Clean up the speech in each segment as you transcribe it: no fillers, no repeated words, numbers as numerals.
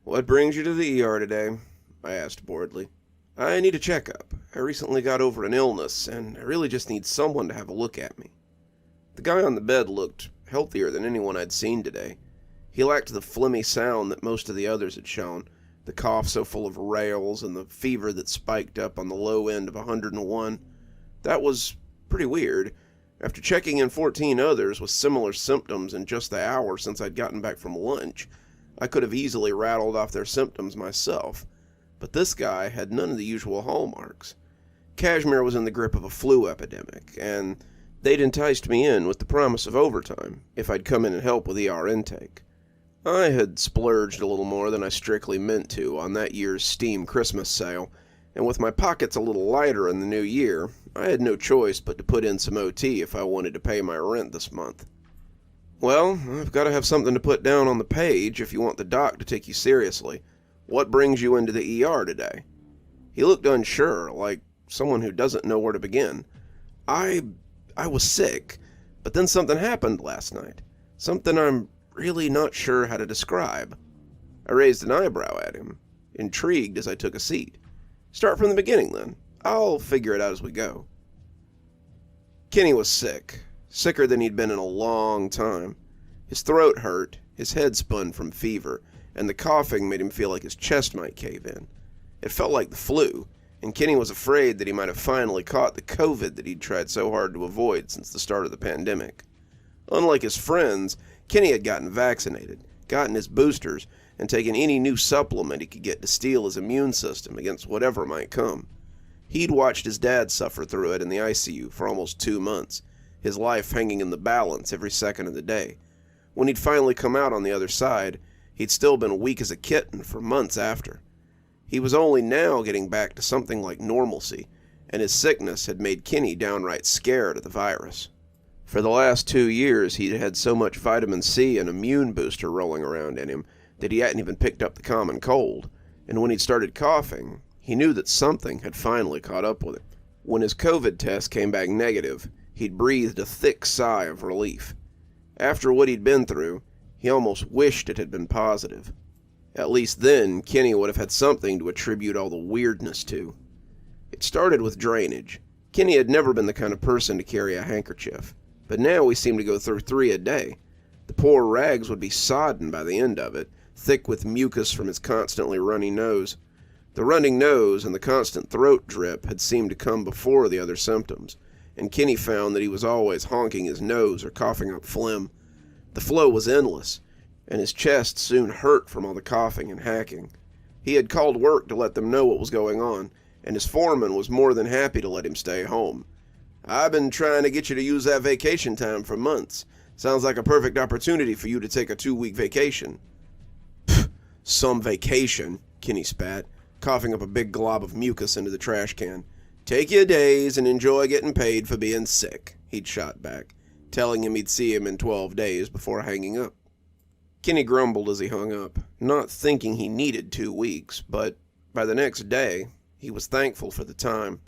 "What brings you to the ER today?" I asked boredly. "I need a checkup. I recently got over an illness, and I really just need someone to have a look at me." The guy on the bed looked healthier than anyone I'd seen today. He lacked the phlegmy sound that most of the others had shown, the cough so full of rails, and the fever that spiked up on the low end of 101. That was pretty weird. After checking in 14 others with similar symptoms in just the hour since I'd gotten back from lunch, I could have easily rattled off their symptoms myself. But this guy had none of the usual hallmarks. Cashmere was in the grip of a flu epidemic, and they'd enticed me in with the promise of overtime if I'd come in and help with ER intake. I had splurged a little more than I strictly meant to on that year's Steam Christmas sale, and with my pockets a little lighter in the new year, I had no choice but to put in some OT if I wanted to pay my rent this month. "Well, I've got to have something to put down on the page if you want the doc to take you seriously. What brings you into the ER today?" He looked unsure, like someone who doesn't know where to begin. I was sick, but then something happened last night. Something I'm really not sure how to describe. I raised an eyebrow at him, intrigued as I took a seat. "Start from the beginning, then. I'll figure it out as we go." Kenny was sick. Sicker than he'd been in a long time. His throat hurt, his head spun from fever, and the coughing made him feel like his chest might cave in. It felt like the flu, and Kenny was afraid that he might have finally caught the COVID that he'd tried so hard to avoid since the start of the pandemic. Unlike his friends, Kenny had gotten vaccinated, gotten his boosters, and taken any new supplement he could get to steel his immune system against whatever might come. He'd watched his dad suffer through it in the ICU for almost 2 months, his life hanging in the balance every second of the day. When he'd finally come out on the other side, he'd still been weak as a kitten for months after. He was only now getting back to something like normalcy, and his sickness had made Kenny downright scared of the virus. For the last 2 years, he'd had so much vitamin C and immune booster rolling around in him that he hadn't even picked up the common cold, and when he'd started coughing, he knew that something had finally caught up with him. When his COVID test came back negative, he'd breathed a thick sigh of relief. After what he'd been through, he almost wished it had been positive. At least then, Kenny would have had something to attribute all the weirdness to. It started with drainage. Kenny had never been the kind of person to carry a handkerchief, but now we seemed to go through 3 a day. The poor rags would be sodden by the end of it, thick with mucus from his constantly runny nose. The running nose and the constant throat drip had seemed to come before the other symptoms, and Kenny found that he was always honking his nose or coughing up phlegm. The flow was endless, and his chest soon hurt from all the coughing and hacking. He had called work to let them know what was going on, and his foreman was more than happy to let him stay home. "I've been trying to get you to use that vacation time for months. Sounds like a perfect opportunity for you to take a 2-week vacation." "Pfft, some vacation," Kenny spat, coughing up a big glob of mucus into the trash can. "Take your days and enjoy getting paid for being sick," he'd shot back, telling him he'd see him in 12 days before hanging up. Kenny grumbled as he hung up, not thinking he needed 2 weeks, but by the next day, he was thankful for the time.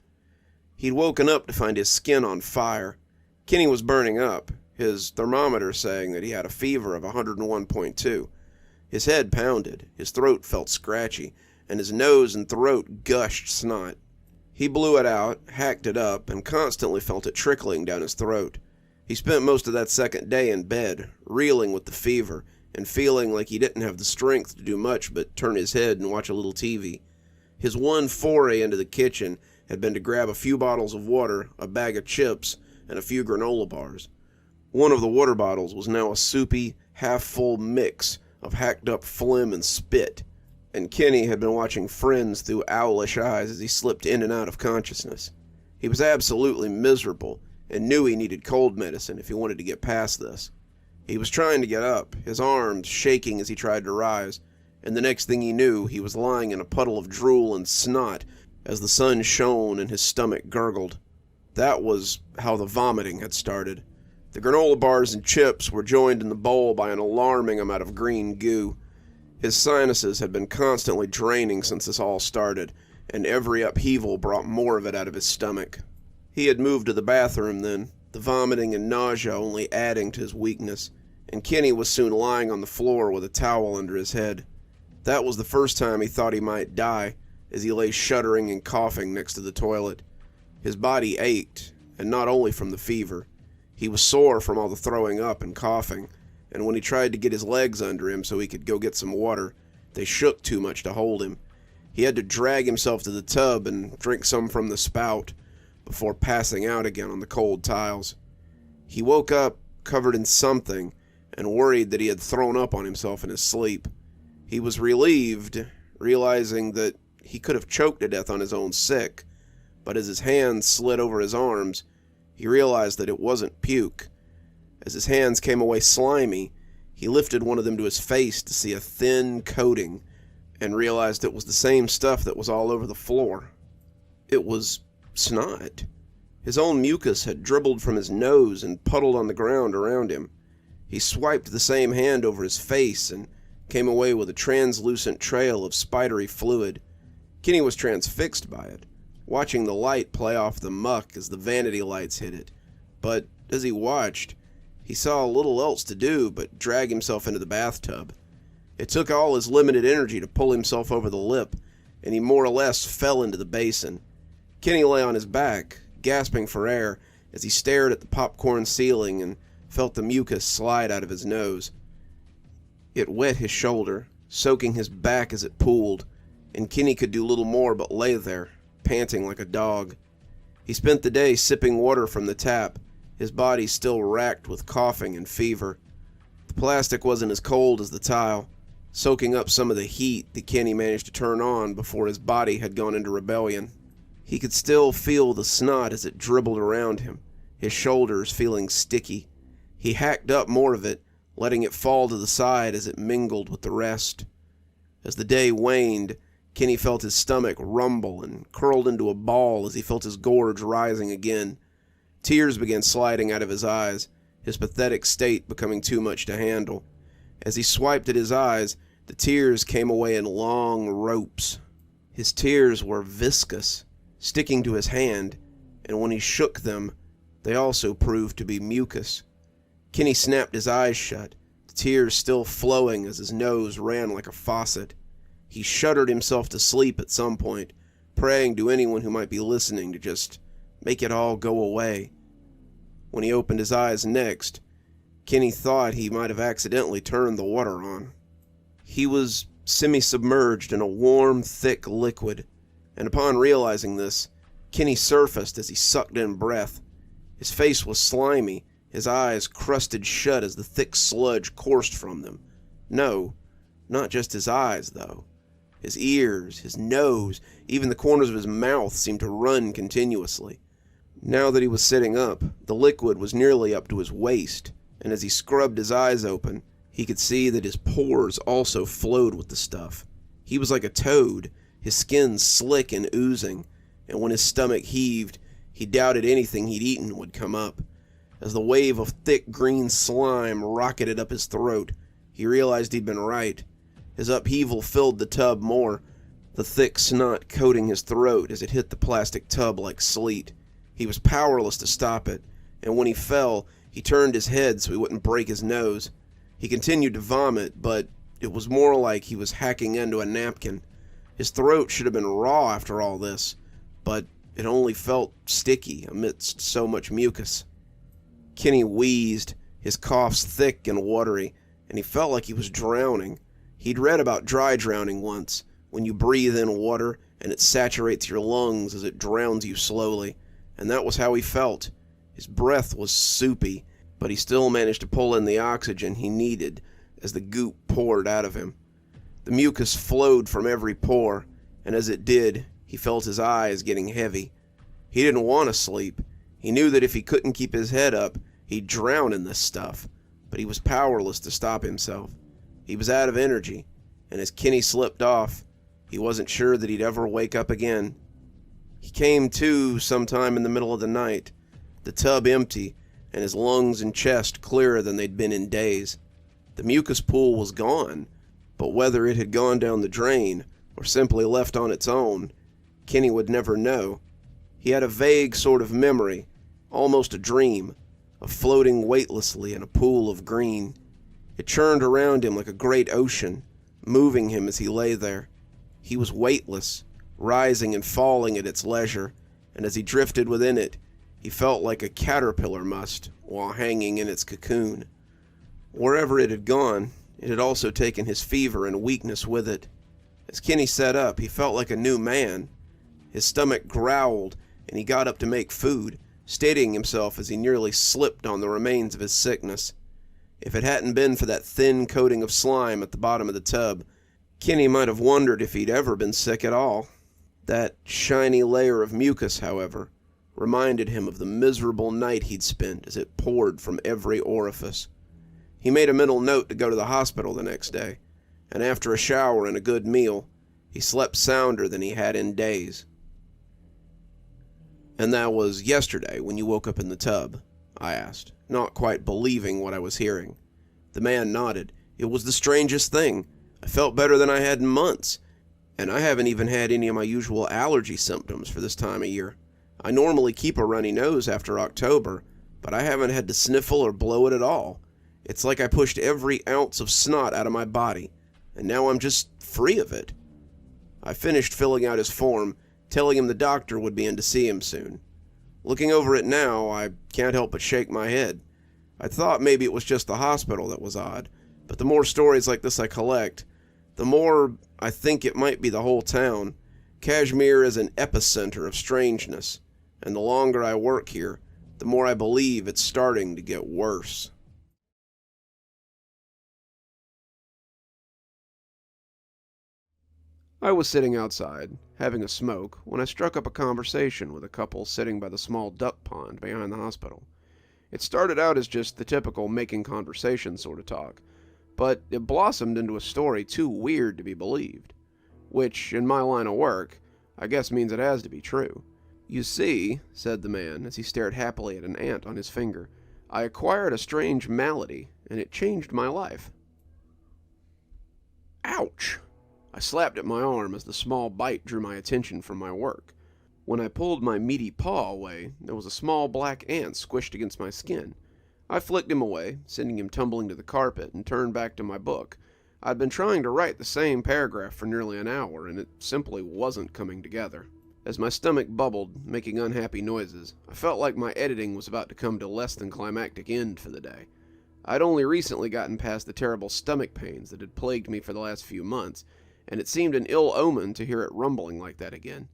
He'd woken up to find his skin on fire. Kenny was burning up, his thermometer saying that he had a fever of 101.2. His head pounded, his throat felt scratchy, and his nose and throat gushed snot. He blew it out, hacked it up, and constantly felt it trickling down his throat. He spent most of that second day in bed, reeling with the fever, and feeling like he didn't have the strength to do much but turn his head and watch a little TV. His one foray into the kitchen had been to grab a few bottles of water, a bag of chips, and a few granola bars. One of the water bottles was now a soupy, half-full mix of hacked-up phlegm and spit, and Kenny had been watching Friends through owlish eyes as he slipped in and out of consciousness. He was absolutely miserable and knew he needed cold medicine if he wanted to get past this. He was trying to get up, his arms shaking as he tried to rise, and the next thing he knew, he was lying in a puddle of drool and snot as the sun shone and his stomach gurgled. That was how the vomiting had started. The granola bars and chips were joined in the bowl by an alarming amount of green goo. His sinuses had been constantly draining since this all started, and every upheaval brought more of it out of his stomach. He had moved to the bathroom then, the vomiting and nausea only adding to his weakness, and Kenny was soon lying on the floor with a towel under his head. That was the first time he thought he might die, as he lay shuddering and coughing next to the toilet. His body ached, and not only from the fever. He was sore from all the throwing up and coughing, and when he tried to get his legs under him so he could go get some water, they shook too much to hold him. He had to drag himself to the tub and drink some from the spout before passing out again on the cold tiles. He woke up covered in something and worried that he had thrown up on himself in his sleep. He was relieved, realizing that he could have choked to death on his own sick, but as his hands slid over his arms, he realized that it wasn't puke. As his hands came away slimy, he lifted one of them to his face to see a thin coating and realized it was the same stuff that was all over the floor. It was snot. His own mucus had dribbled from his nose and puddled on the ground around him. He swiped the same hand over his face and came away with a translucent trail of spidery fluid. Kenny was transfixed by it, watching the light play off the muck as the vanity lights hit it. But as he watched, he saw little else to do but drag himself into the bathtub. It took all his limited energy to pull himself over the lip, and he more or less fell into the basin. Kenny lay on his back, gasping for air, as he stared at the popcorn ceiling and felt the mucus slide out of his nose. It wet his shoulder, soaking his back as it pooled, and Kenny could do little more but lay there, panting like a dog. He spent the day sipping water from the tap, his body still racked with coughing and fever. The plastic wasn't as cold as the tile, soaking up some of the heat that Kenny managed to turn on before his body had gone into rebellion. He could still feel the snot as it dribbled around him, his shoulders feeling sticky. He hacked up more of it, letting it fall to the side as it mingled with the rest. As the day waned, Kenny felt his stomach rumble and curled into a ball as he felt his gorge rising again. Tears began sliding out of his eyes, his pathetic state becoming too much to handle. As he swiped at his eyes, the tears came away in long ropes. His tears were viscous, sticking to his hand, and when he shook them, they also proved to be mucus. Kenny snapped his eyes shut, the tears still flowing as his nose ran like a faucet. He shuddered himself to sleep at some point, praying to anyone who might be listening to just make it all go away. When he opened his eyes next, Kenny thought he might have accidentally turned the water on. He was semi-submerged in a warm, thick liquid, and upon realizing this, Kenny surfaced as he sucked in breath. His face was slimy, his eyes crusted shut as the thick sludge coursed from them. No, not just his eyes, though. His ears, his nose, even the corners of his mouth seemed to run continuously. Now that he was sitting up, the liquid was nearly up to his waist, and as he scrubbed his eyes open, he could see that his pores also flowed with the stuff. He was like a toad, his skin slick and oozing, and when his stomach heaved, he doubted anything he'd eaten would come up. As the wave of thick green slime rocketed up his throat, he realized he'd been right. His upheaval filled the tub more, the thick snot coating his throat as it hit the plastic tub like sleet. He was powerless to stop it, and when he fell, he turned his head so he wouldn't break his nose. He continued to vomit, but it was more like he was hacking into a napkin. His throat should have been raw after all this, but it only felt sticky amidst so much mucus. Kenny wheezed, his coughs thick and watery, and he felt like he was drowning. He'd read about dry drowning once, when you breathe in water and it saturates your lungs as it drowns you slowly, and that was how he felt. His breath was soupy, but he still managed to pull in the oxygen he needed as the goop poured out of him. The mucus flowed from every pore, and as it did, he felt his eyes getting heavy. He didn't want to sleep. He knew that if he couldn't keep his head up, he'd drown in this stuff, but he was powerless to stop himself. He was out of energy, and as Kenny slipped off, he wasn't sure that he'd ever wake up again. He came to sometime in the middle of the night, the tub empty, and his lungs and chest clearer than they'd been in days. The mucus pool was gone, but whether it had gone down the drain or simply left on its own, Kenny would never know. He had a vague sort of memory, almost a dream, of floating weightlessly in a pool of green. It churned around him like a great ocean, moving him as he lay there. He was weightless, rising and falling at its leisure, and as he drifted within it, he felt like a caterpillar must while hanging in its cocoon. Wherever it had gone, it had also taken his fever and weakness with it. As Kenny sat up, he felt like a new man. His stomach growled, and he got up to make food, steadying himself as he nearly slipped on the remains of his sickness. If it hadn't been for that thin coating of slime at the bottom of the tub, Kenny might have wondered if he'd ever been sick at all. That shiny layer of mucus, however, reminded him of the miserable night he'd spent as it poured from every orifice. He made a mental note to go to the hospital the next day, and after a shower and a good meal, he slept sounder than he had in days. "And that was yesterday when you woke up in the tub?" I asked, not quite believing what I was hearing. The man nodded. "It was the strangest thing. I felt better than I had in months, and I haven't even had any of my usual allergy symptoms for this time of year. I normally keep a runny nose after October, but I haven't had to sniffle or blow it at all. It's like I pushed every ounce of snot out of my body, and now I'm just free of it." I finished filling out his form, telling him the doctor would be in to see him soon. Looking over it now, I can't help but shake my head. I thought maybe it was just the hospital that was odd, but the more stories like this I collect, the more I think it might be the whole town. Cashmere is an epicenter of strangeness, and the longer I work here, the more I believe it's starting to get worse. I was sitting outside, having a smoke, when I struck up a conversation with a couple sitting by the small duck pond behind the hospital. It started out as just the typical making conversation sort of talk, but it blossomed into a story too weird to be believed. Which, in my line of work, I guess means it has to be true. "You see," said the man as he stared happily at an ant on his finger, "I acquired a strange malady, and it changed my life." Ouch! I slapped at my arm as the small bite drew my attention from my work. When I pulled my meaty paw away, there was a small black ant squished against my skin. I flicked him away, sending him tumbling to the carpet, and turned back to my book. I'd been trying to write the same paragraph for nearly an hour, and it simply wasn't coming together. As my stomach bubbled, making unhappy noises, I felt like my editing was about to come to less than climactic end for the day. I'd only recently gotten past the terrible stomach pains that had plagued me for the last few months, and it seemed an ill omen to hear it rumbling like that again.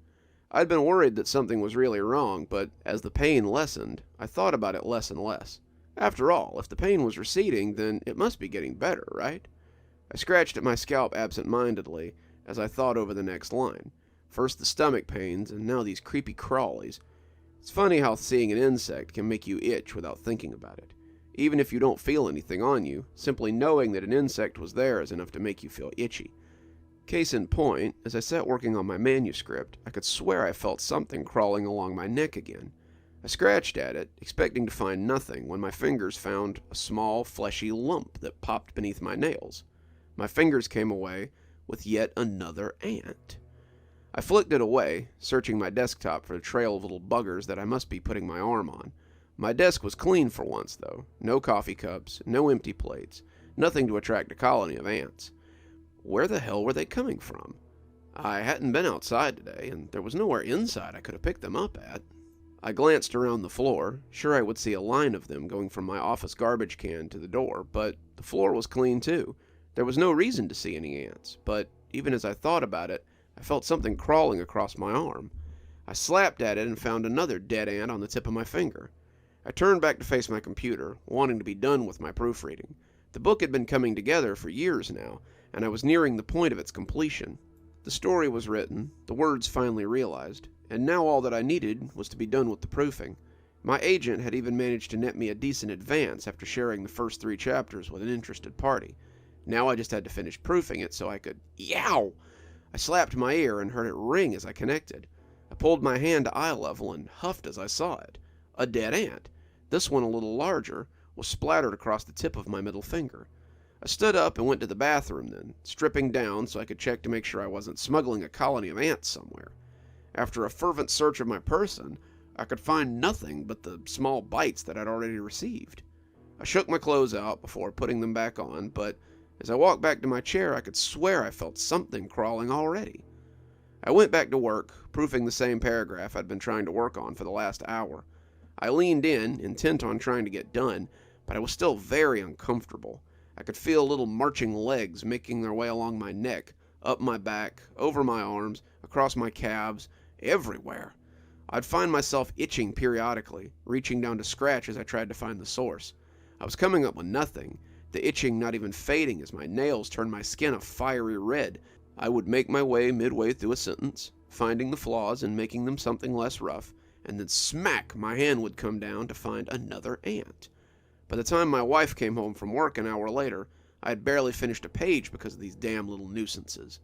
I'd been worried that something was really wrong, but as the pain lessened, I thought about it less and less. After all, if the pain was receding, then it must be getting better, right? I scratched at my scalp absent-mindedly as I thought over the next line. First the stomach pains, and now these creepy crawlies. It's funny how seeing an insect can make you itch without thinking about it. Even if you don't feel anything on you, simply knowing that an insect was there is enough to make you feel itchy. Case in point, as I sat working on my manuscript, I could swear I felt something crawling along my neck again. I scratched at it, expecting to find nothing, when my fingers found a small, fleshy lump that popped beneath my nails. My fingers came away with yet another ant. I flicked it away, searching my desktop for a trail of little buggers that I must be putting my arm on. My desk was clean for once, though. No coffee cups, no empty plates, nothing to attract a colony of ants. Where the hell were they coming from? I hadn't been outside today, and there was nowhere inside I could have picked them up at. I glanced around the floor, sure I would see a line of them going from my office garbage can to the door, but the floor was clean too. There was no reason to see any ants, but even as I thought about it, I felt something crawling across my arm. I slapped at it and found another dead ant on the tip of my finger. I turned back to face my computer, wanting to be done with my proofreading. The book had been coming together for years now, and I was nearing the point of its completion. The story was written, the words finally realized, and now all that I needed was to be done with the proofing. My agent had even managed to net me a decent advance after sharing the first 3 chapters with an interested party. Now I just had to finish proofing it so I could... Yow! I slapped my ear and heard it ring as I connected. I pulled my hand to eye level and huffed as I saw it. A dead ant, this one a little larger, was splattered across the tip of my middle finger. I stood up and went to the bathroom then, stripping down so I could check to make sure I wasn't smuggling a colony of ants somewhere. After a fervent search of my person, I could find nothing but the small bites that I'd already received. I shook my clothes out before putting them back on, but As I walked back to my chair, I could swear I felt something crawling already. I went back to work, proofing the same paragraph I'd been trying to work on for the last hour. I leaned in, intent on trying to get done, but I was still very uncomfortable. I could feel little marching legs making their way along my neck, up my back, over my arms, across my calves, everywhere. I'd find myself itching periodically, reaching down to scratch as I tried to find the source. I was coming up with nothing, the itching not even fading as my nails turned my skin a fiery red. I would make my way midway through a sentence, finding the flaws and making them something less rough, and then smack, my hand would come down to find another ant. By the time my wife came home from work an hour later, I had barely finished a page because of these damn little nuisances.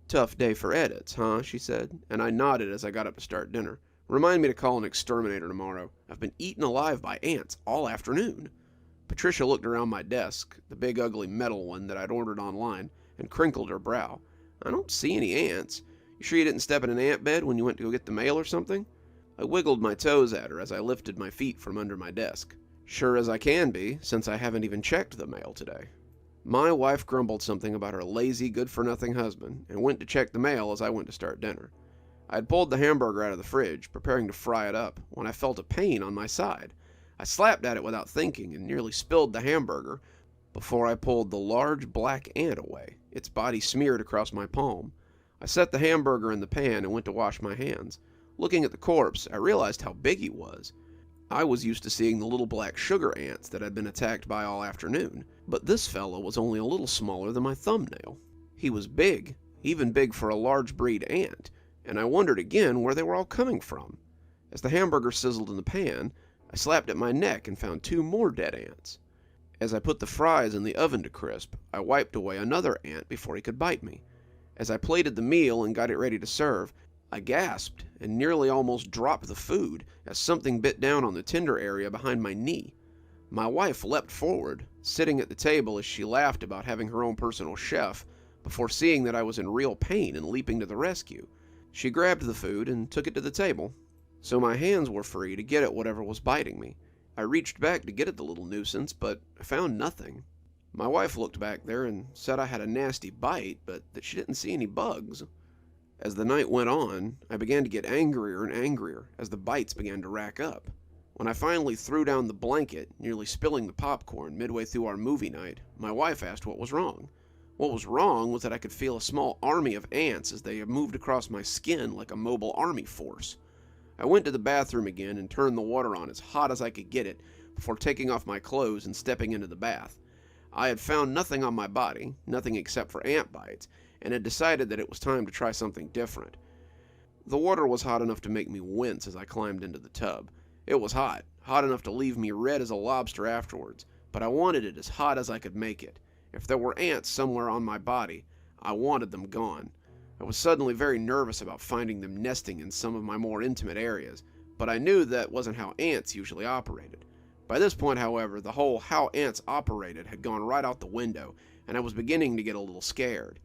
"Tough day for edits, huh?" she said, and I nodded as I got up to start dinner. "Remind me to call an exterminator tomorrow. I've been eaten alive by ants all afternoon." Patricia looked around my desk, the big ugly metal one that I'd ordered online, and crinkled her brow. "I don't see any ants. You sure you didn't step in an ant bed when you went to go get the mail or something?" I wiggled my toes at her as I lifted my feet from under my desk. "Sure as I can be, since I haven't even checked the mail today." My wife grumbled something about her lazy, good-for-nothing husband, and went to check the mail as I went to start dinner. I had pulled the hamburger out of the fridge, preparing to fry it up, when I felt a pain on my side. I slapped at it without thinking and nearly spilled the hamburger before I pulled the large black ant away, its body smeared across my palm. I set the hamburger in the pan and went to wash my hands. Looking at the corpse, I realized how big he was. I was used to seeing the little black sugar ants that I'd been attacked by all afternoon, but this fellow was only a little smaller than my thumbnail. He was big, even big for a large breed ant, and I wondered again where they were all coming from. As the hamburger sizzled in the pan, I slapped at my neck and found 2 more dead ants. As I put the fries in the oven to crisp, I wiped away another ant before he could bite me. As I plated the meal and got it ready to serve, I gasped and nearly almost dropped the food as something bit down on the tender area behind my knee. My wife leapt forward, sitting at the table as she laughed about having her own personal chef, before seeing that I was in real pain and leaping to the rescue. She grabbed the food and took it to the table, so my hands were free to get at whatever was biting me. I reached back to get at the little nuisance, but I found nothing. My wife looked back there and said I had a nasty bite, but that she didn't see any bugs. As the night went on, I began to get angrier and angrier as the bites began to rack up. When I finally threw down the blanket, nearly spilling the popcorn midway through our movie night, my wife asked what was wrong. What was wrong was that I could feel a small army of ants as they moved across my skin like a mobile army force. I went to the bathroom again and turned the water on as hot as I could get it before taking off my clothes and stepping into the bath. I had found nothing on my body, nothing except for ant bites, and had decided that it was time to try something different. The water was hot enough to make me wince as I climbed into the tub. It was hot enough to leave me red as a lobster afterwards, but I wanted it as hot as I could make it. If there were ants somewhere on my body, I wanted them gone. I was suddenly very nervous about finding them nesting in some of my more intimate areas, but I knew that wasn't how ants usually operated. By this point, however, the whole how ants operated had gone right out the window, and I was beginning to get a little scared.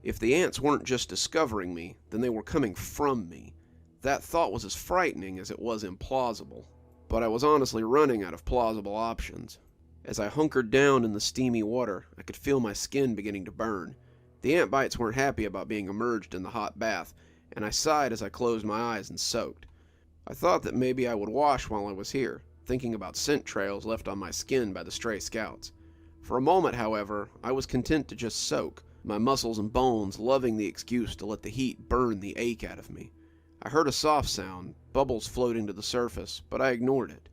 If the ants weren't just discovering me, then they were coming from me. That thought was as frightening as it was implausible, but I was honestly running out of plausible options. As I hunkered down in the steamy water, I could feel my skin beginning to burn. The ant bites weren't happy about being immersed in the hot bath, and I sighed as I closed my eyes and soaked. I thought that maybe I would wash while I was here, thinking about scent trails left on my skin by the stray scouts. For a moment, however, I was content to just soak, my muscles and bones loving the excuse to let the heat burn the ache out of me. I heard a soft sound, bubbles floating to the surface, but I ignored it.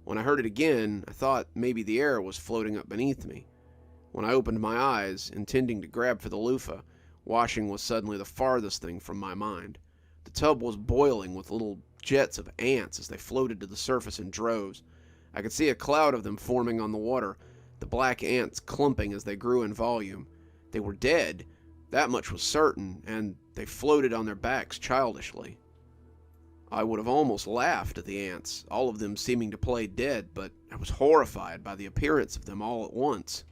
When I heard it again, I thought maybe the air was floating up beneath me. When I opened my eyes, intending to grab for the loofah, washing was suddenly the farthest thing from my mind. The tub was boiling with little jets of ants as they floated to the surface in droves. I could see a cloud of them forming on the water, the black ants clumping as they grew in volume. They were dead, that much was certain, and they floated on their backs childishly. I would have almost laughed at the ants, all of them seeming to play dead, but I was horrified by the appearance of them all at once.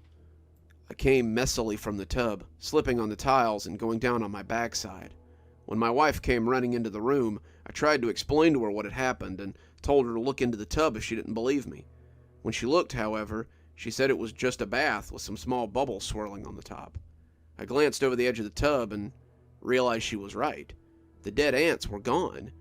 I came messily from the tub, slipping on the tiles and going down on my backside. When my wife came running into the room, I tried to explain to her what had happened and told her to look into the tub if she didn't believe me. When she looked, however, She said it was just a bath with some small bubbles swirling on the top. I glanced over the edge of the tub and realized she was right. The dead ants were gone.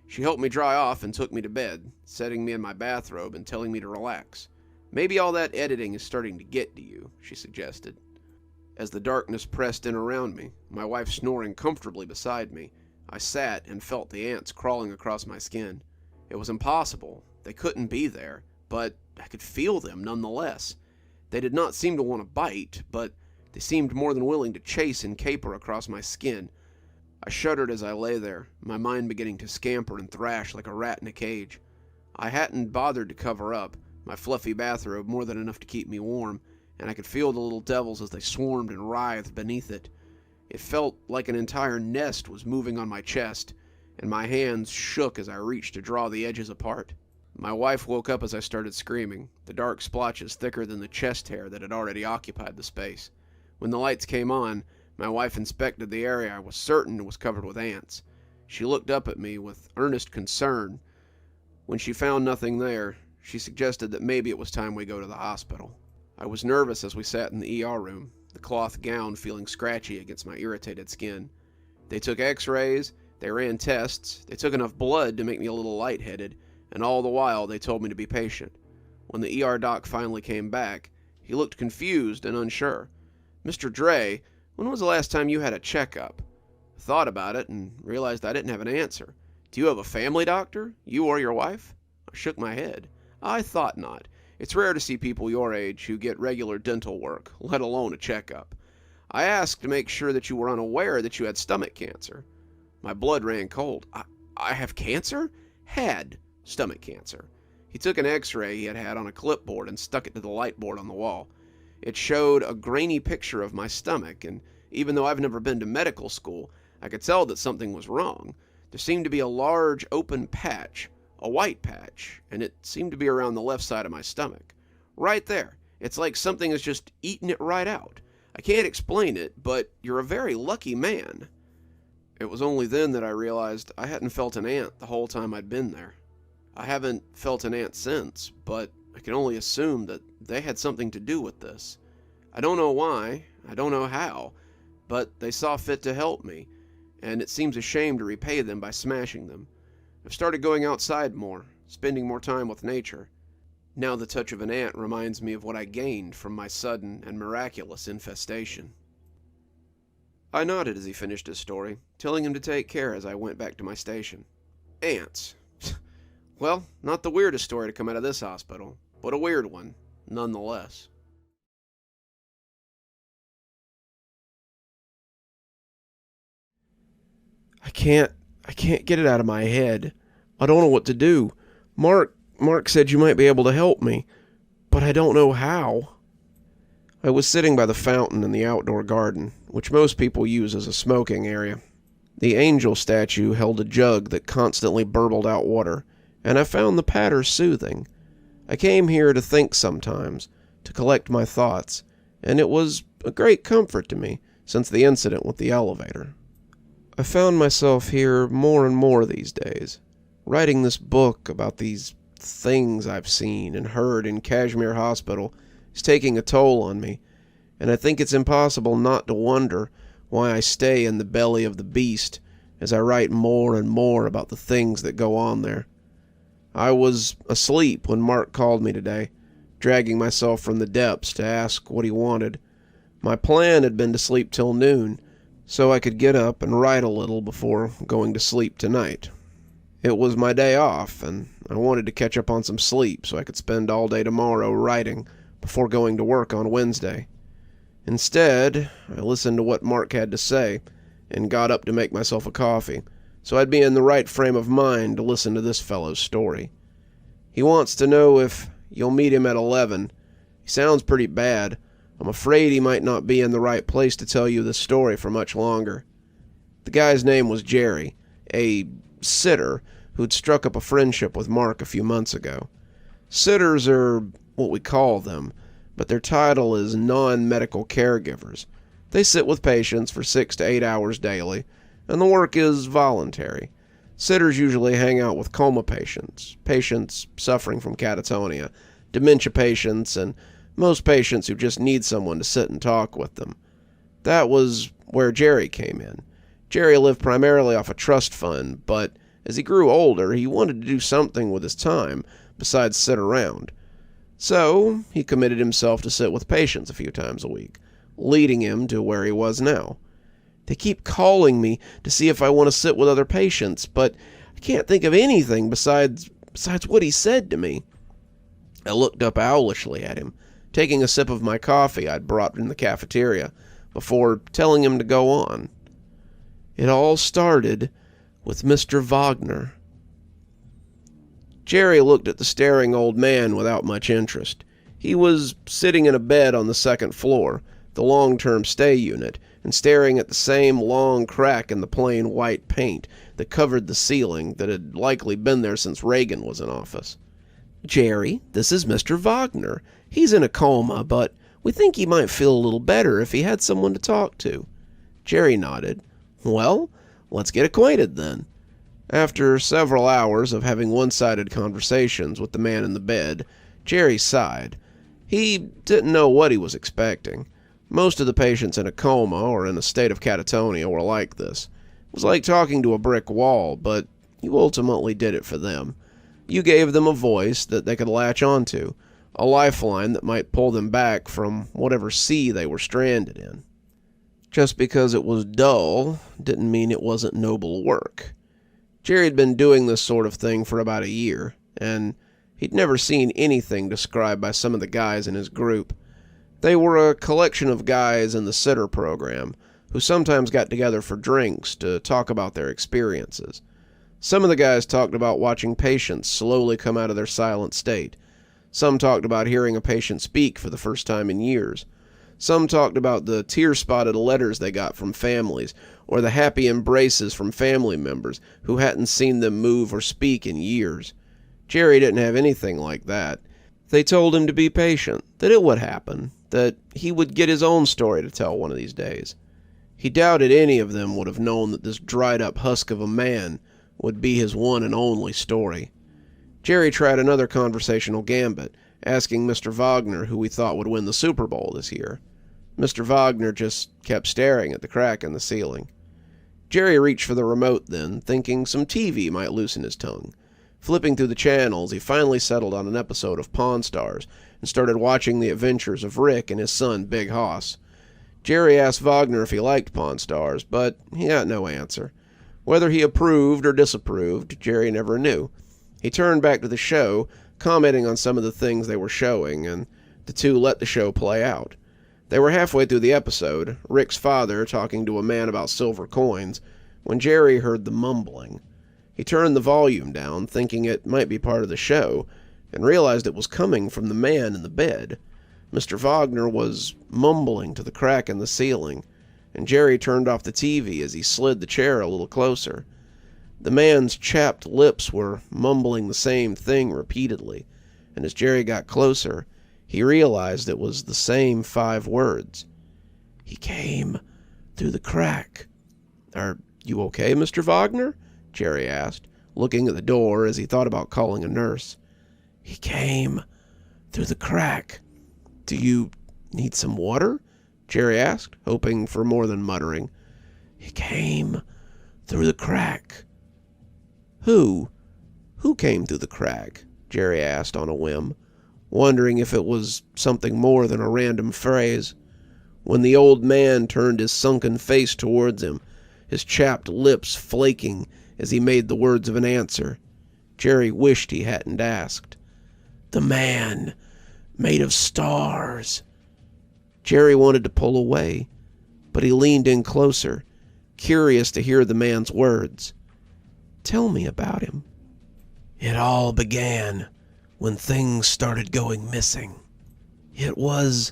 She helped me dry off and took me to bed, setting me in my bathrobe and telling me to relax. Maybe all that editing is starting to get to you, she suggested. As the darkness pressed in around me, my wife snoring comfortably beside me, I sat and felt the ants crawling across my skin. It was impossible. They couldn't be there, but I could feel them nonetheless. They did not seem to want to bite, but they seemed more than willing to chase and caper across my skin. I shuddered as I lay there, my mind beginning to scamper and thrash like a rat in a cage. I hadn't bothered to cover up, my fluffy bathrobe more than enough to keep me warm, and I could feel the little devils as they swarmed and writhed beneath it. It felt like an entire nest was moving on my chest, and my hands shook as I reached to draw the edges apart. My wife woke up as I started screaming, the dark splotches thicker than the chest hair that had already occupied the space. When the lights came on, my wife inspected the area I was certain was covered with ants. She looked up at me with earnest concern. When she found nothing there, she suggested that maybe it was time we go to the hospital. I was nervous as we sat in the ER room, the cloth gown feeling scratchy against my irritated skin. They took x-rays, they ran tests, they took enough blood to make me a little lightheaded, and all the while they told me to be patient. When the ER doc finally came back, he looked confused and unsure. "Mr. Dre, when was the last time you had a checkup?" I thought about it and realized I didn't have an answer. "Do you have a family doctor, you or your wife?" I shook my head. "I thought not. It's rare to see people your age who get regular dental work, let alone a checkup. I asked to make sure that you were unaware that you had stomach cancer." My blood ran cold. I have cancer? Had stomach cancer. He took an x-ray he had had on a clipboard and stuck it to the light board on the wall. It showed a grainy picture of my stomach, and even though I've never been to medical school, I could tell that something was wrong. There seemed to be a large open patch, a white patch, and it seemed to be around the left side of my stomach. Right there. It's like something has just eaten it right out. I can't explain it, but you're a very lucky man. It was only then that I realized I hadn't felt an ant the whole time I'd been there. I haven't felt an ant since, but I can only assume that they had something to do with this. I don't know why, I don't know how, but they saw fit to help me, and it seems a shame to repay them by smashing them. I've started going outside more, spending more time with nature. Now the touch of an ant reminds me of what I gained from my sudden and miraculous infestation. I nodded as he finished his story, telling him to take care as I went back to my station. Ants. Well, not the weirdest story to come out of this hospital, but a weird one, nonetheless. I can't get it out of my head. I don't know what to do. Mark said you might be able to help me, but I don't know how. I was sitting by the fountain in the outdoor garden, which most people use as a smoking area. The angel statue held a jug that constantly burbled out water, and I found the patter soothing. I came here to think sometimes, to collect my thoughts, and it was a great comfort to me since the incident with the elevator. I found myself here more and more these days, writing this book about these things I've seen and heard in Cashmere Hospital is taking a toll on me, and I think it's impossible not to wonder why I stay in the belly of the beast as I write more and more about the things that go on there. I was asleep when Mark called me today, dragging myself from the depths to ask what he wanted. My plan had been to sleep till noon, so I could get up and write a little before going to sleep tonight. It was my day off, and I wanted to catch up on some sleep so I could spend all day tomorrow writing before going to work on Wednesday. Instead, I listened to what Mark had to say and got up to make myself a coffee, so I'd be in the right frame of mind to listen to this fellow's story. He wants to know if you'll meet him at 11. He sounds pretty bad. I'm afraid he might not be in the right place to tell you this story for much longer. The guy's name was Jerry, a sitter who'd struck up a friendship with Mark a few months ago. Sitters are what we call them, but their title is non-medical caregivers. They sit with patients for 6 to 8 hours daily, and the work is voluntary. Sitters usually hang out with coma patients, patients suffering from catatonia, dementia patients, and Most patients who just need someone to sit and talk with them. That was where Jerry came in. Jerry lived primarily off a trust fund, but as he grew older, he wanted to do something with his time besides sit around. So he committed himself to sit with patients a few times a week, leading him to where he was now. They keep calling me to see if I want to sit with other patients, but I can't think of anything besides what he said to me. I looked up owlishly at him, taking a sip of my coffee I'd brought in the cafeteria, before telling him to go on. It all started with Mr. Wagner. Jerry looked at the staring old man without much interest. He was sitting in a bed on the second floor, the long-term stay unit, and staring at the same long crack in the plain white paint that covered the ceiling that had likely been there since Reagan was in office. "Jerry, this is Mr. Wagner. He's in a coma, but we think he might feel a little better if he had someone to talk to." Jerry nodded. "Well, let's get acquainted then." After several hours of having one-sided conversations with the man in the bed, Jerry sighed. He didn't know what he was expecting. Most of the patients in a coma or in a state of catatonia were like this. It was like talking to a brick wall, but you ultimately did it for them. You gave them a voice that they could latch onto, a lifeline that might pull them back from whatever sea they were stranded in. Just because it was dull didn't mean it wasn't noble work. Jerry had been doing this sort of thing for about a year, and he'd never seen anything described by some of the guys in his group. They were a collection of guys in the sitter program who sometimes got together for drinks to talk about their experiences. Some of the guys talked about watching patients slowly come out of their silent state. Some talked about hearing a patient speak for the first time in years. Some talked about the tear-spotted letters they got from families, or the happy embraces from family members who hadn't seen them move or speak in years. Jerry didn't have anything like that. They told him to be patient, that it would happen, that he would get his own story to tell one of these days. He doubted any of them would have known that this dried-up husk of a man would be his one and only story. Jerry tried another conversational gambit, asking Mr. Wagner who he thought would win the Super Bowl this year. Mr. Wagner just kept staring at the crack in the ceiling. Jerry reached for the remote then, thinking some TV might loosen his tongue. Flipping through the channels, he finally settled on an episode of Pawn Stars and started watching the adventures of Rick and his son, Big Hoss. Jerry asked Wagner if he liked Pawn Stars, but he got no answer. Whether he approved or disapproved, Jerry never knew. He turned back to the show, commenting on some of the things they were showing, and the two let the show play out. They were halfway through the episode, Rick's father talking to a man about silver coins, when Jerry heard the mumbling. He turned the volume down, thinking it might be part of the show, and realized it was coming from the man in the bed. Mr. Wagner was mumbling to the crack in the ceiling, and Jerry turned off the TV as he slid the chair a little closer. The man's chapped lips were mumbling the same thing repeatedly, and as Jerry got closer, he realized it was the same 5 words. "He came through the crack." "Are you okay, Mr. Wagner?" Jerry asked, looking at the door as he thought about calling a nurse. "He came through the crack." "Do you need some water?" Jerry asked, hoping for more than muttering. "He came through the crack." Who came through the crack?" Jerry asked on a whim, wondering if it was something more than a random phrase. When the old man turned his sunken face towards him, his chapped lips flaking as he made the words of an answer, Jerry wished he hadn't asked. "The man made of stars." Jerry wanted to pull away, but he leaned in closer, curious to hear the man's words. "Tell me about him." "It all began when things started going missing. It was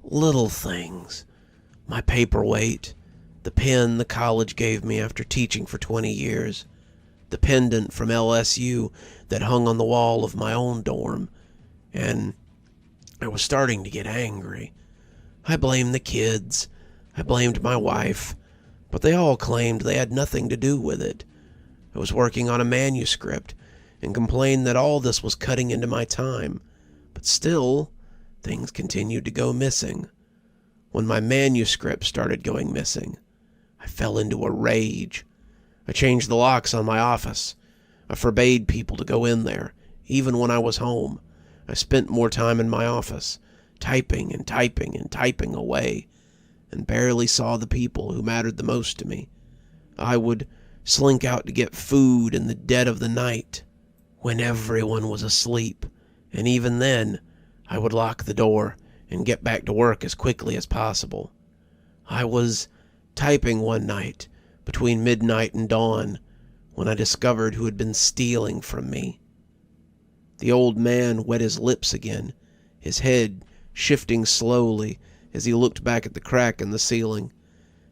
little things. My paperweight, the pen the college gave me after teaching for 20 years, the pendant from LSU that hung on the wall of my own dorm, and I was starting to get angry. I blamed the kids, I blamed my wife, but they all claimed they had nothing to do with it. I was working on a manuscript and complained that all this was cutting into my time, but still, things continued to go missing. When my manuscript started going missing, I fell into a rage. I changed the locks on my office. I forbade people to go in there, even when I was home. I spent more time in my office, typing and typing and typing away, and barely saw the people who mattered the most to me. I would slink out to get food in the dead of the night, when everyone was asleep, and even then, I would lock the door and get back to work as quickly as possible. I was typing one night, between midnight and dawn, when I discovered who had been stealing from me. The old man wet his lips again, his head shifting slowly as he looked back at the crack in the ceiling.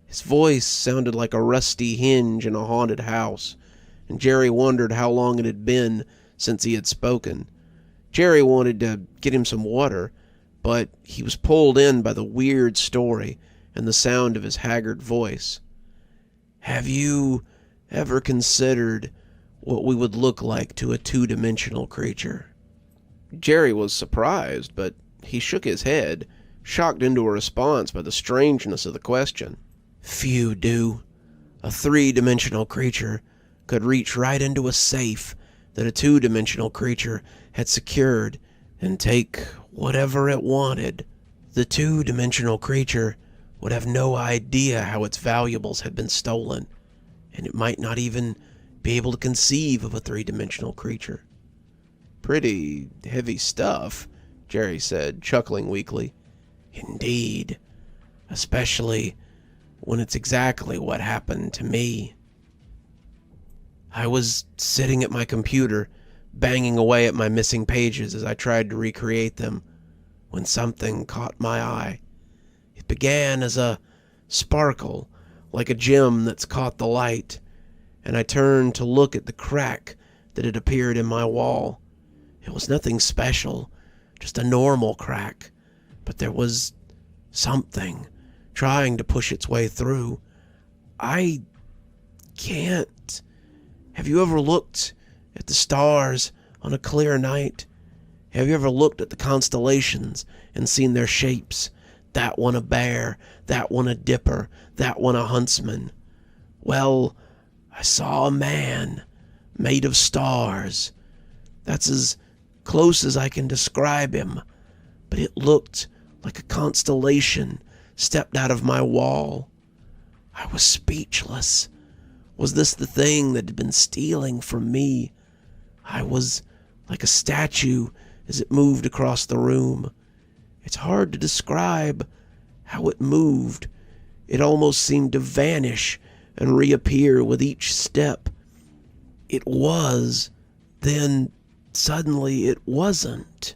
His voice sounded like a rusty hinge in a haunted house, and Jerry wondered how long it had been since he had spoken. Jerry wanted to get him some water, but he was pulled in by the weird story and the sound of his haggard voice. "Have you ever considered what we would look like to a two-dimensional creature?" Jerry was surprised, but he shook his head, shocked into a response by the strangeness of the question. "Few do. A three-dimensional creature could reach right into a safe that a two-dimensional creature had secured and take whatever it wanted. The two-dimensional creature would have no idea how its valuables had been stolen, and it might not even be able to conceive of a three-dimensional creature." "Pretty heavy stuff," Jerry said, chuckling weakly. "Indeed, especially when it's exactly what happened to me." I was sitting at my computer, banging away at my missing pages as I tried to recreate them, when something caught my eye. It began as a sparkle, like a gem that's caught the light, and I turned to look at the crack that had appeared in my wall. It was nothing special, just a normal crack, but there was something trying to push its way through. I can't. Have you ever looked at the stars on a clear night? Have you ever looked at the constellations and seen their shapes? That one a bear, that one a dipper, that one a huntsman. Well, I saw a man made of stars. That's as close as I can describe him, but it looked like a constellation stepped out of my wall. I was speechless. Was this the thing that had been stealing from me? I was like a statue as it moved across the room. It's hard to describe how it moved. It almost seemed to vanish and reappear with each step. It was, then suddenly it wasn't.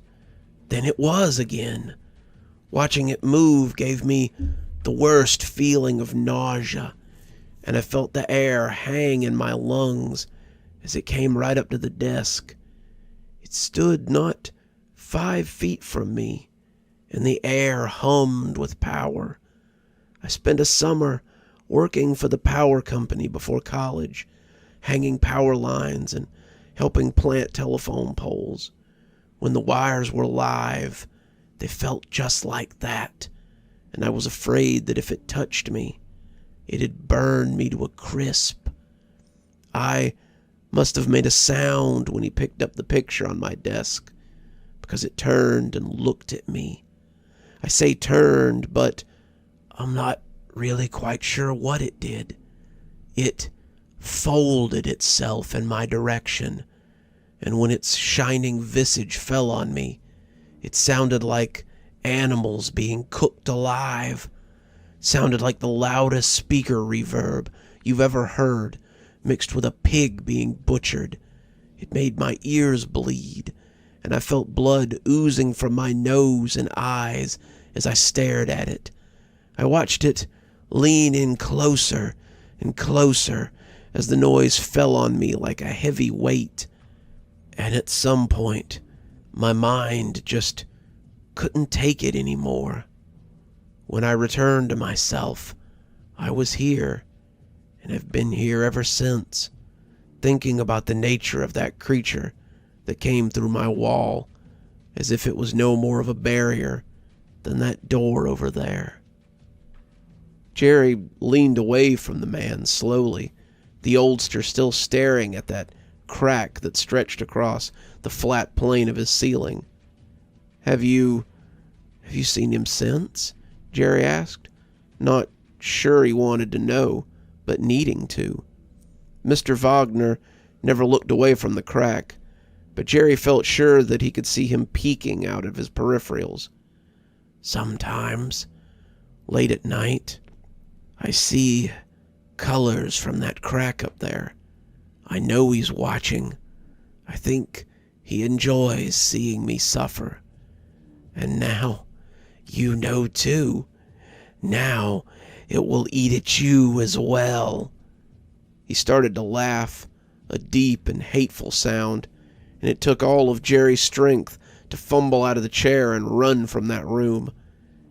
Then it was again. Watching it move gave me the worst feeling of nausea, and I felt the air hang in my lungs as it came right up to the desk. It stood not 5 feet from me, and the air hummed with power. I spent a summer working for the power company before college, hanging power lines and helping plant telephone poles. When the wires were live, they felt just like that, and I was afraid that if it touched me, it'd burn me to a crisp. I must have made a sound when he picked up the picture on my desk, because it turned and looked at me. I say turned, but I'm not really quite sure what it did. It folded itself in my direction, and when its shining visage fell on me, it sounded like animals being cooked alive. Sounded like the loudest speaker reverb you've ever heard, mixed with a pig being butchered. It made my ears bleed, and I felt blood oozing from my nose and eyes as I stared at it. I watched it lean in closer and closer as the noise fell on me like a heavy weight. And at some point, my mind just couldn't take it anymore. When I returned to myself, I was here, and have been here ever since, thinking about the nature of that creature that came through my wall, as if it was no more of a barrier than that door over there. Jerry leaned away from the man slowly, the oldster still staring at that crack that stretched across the flat plane of his ceiling. Have you seen him since?" Jerry asked, not sure he wanted to know, but needing to. Mr. Wagner never looked away from the crack, but Jerry felt sure that he could see him peeking out of his peripherals. "Sometimes, late at night, I see colors from that crack up there. I know he's watching. I think he enjoys seeing me suffer. And now, you know too. Now, it will eat at you as well." He started to laugh, a deep and hateful sound, and it took all of Jerry's strength to fumble out of the chair and run from that room.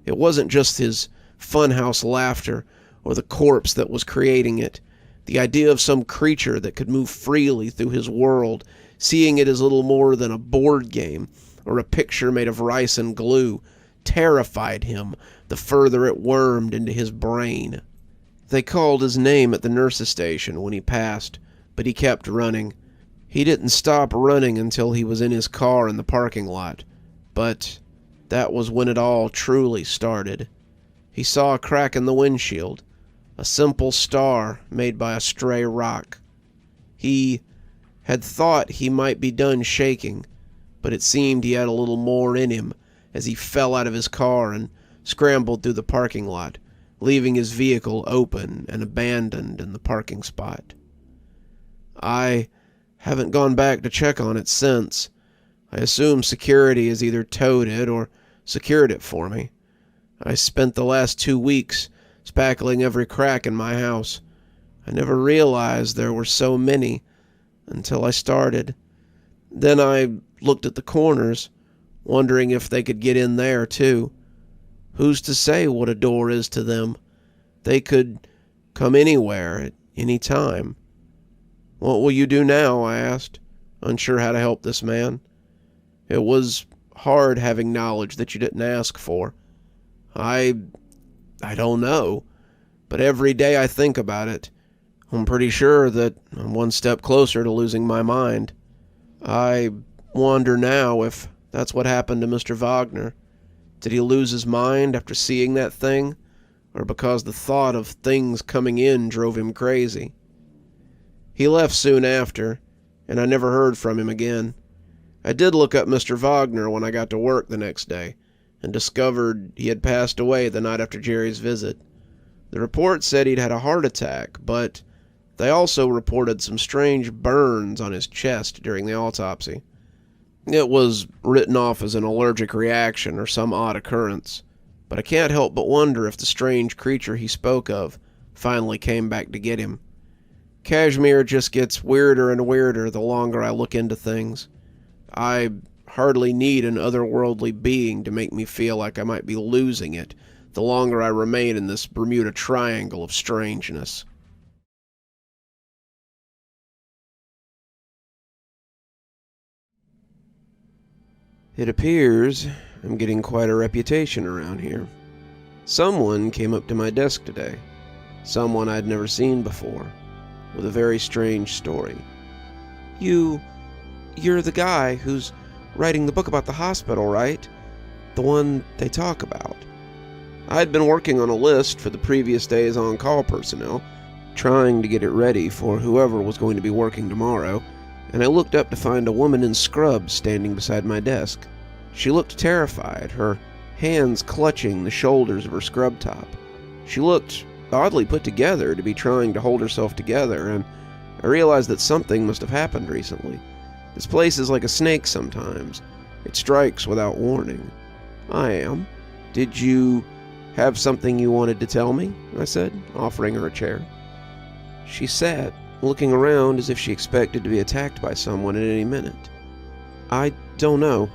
It wasn't just his funhouse laughter or the corpse that was creating it. The idea of some creature that could move freely through his world, seeing it as little more than a board game or a picture made of rice and glue, terrified him the further it wormed into his brain. They called his name at the nurse's station when he passed, but he kept running. He didn't stop running until he was in his car in the parking lot, but that was when it all truly started. He saw a crack in the windshield, a simple star made by a stray rock. He had thought he might be done shaking, but it seemed he had a little more in him as he fell out of his car and scrambled through the parking lot, leaving his vehicle open and abandoned in the parking spot. I haven't gone back to check on it since. I assume security has either towed it or secured it for me. I spent the last 2 weeks spackling every crack in my house. I never realized there were so many until I started. Then I looked at the corners, wondering if they could get in there too. Who's to say what a door is to them? They could come anywhere at any time. "What will you do now?" I asked, unsure how to help this man. It was hard having knowledge that you didn't ask for. I don't know, but every day I think about it, I'm pretty sure that I'm one step closer to losing my mind. I wonder now if that's what happened to Mr. Wagner. Did he lose his mind after seeing that thing, or because the thought of things coming in drove him crazy? He left soon after, and I never heard from him again. I did look up Mr. Wagner when I got to work the next day, and discovered he had passed away the night after Jerry's visit. The report said he'd had a heart attack, but they also reported some strange burns on his chest during the autopsy. It was written off as an allergic reaction or some odd occurrence, but I can't help but wonder if the strange creature he spoke of finally came back to get him. Cashmere just gets weirder and weirder the longer I look into things. I hardly need an otherworldly being to make me feel like I might be losing it the longer I remain in this Bermuda Triangle of strangeness. It appears I'm getting quite a reputation around here. Someone came up to my desk today, someone I'd never seen before, with a very strange story. You're the guy who's writing the book about the hospital, right? The one they talk about. I'd been working on a list for the previous day's on-call personnel, trying to get it ready for whoever was going to be working tomorrow, and I looked up to find a woman in scrubs standing beside my desk. She looked terrified, her hands clutching the shoulders of her scrub top. She looked oddly put together to be trying to hold herself together, and I realized that something must have happened recently. This place is like a snake sometimes. It strikes without warning. I am. Did you have something you wanted to tell me? I said, offering her a chair. She sat, looking around as if she expected to be attacked by someone at any minute. I don't know.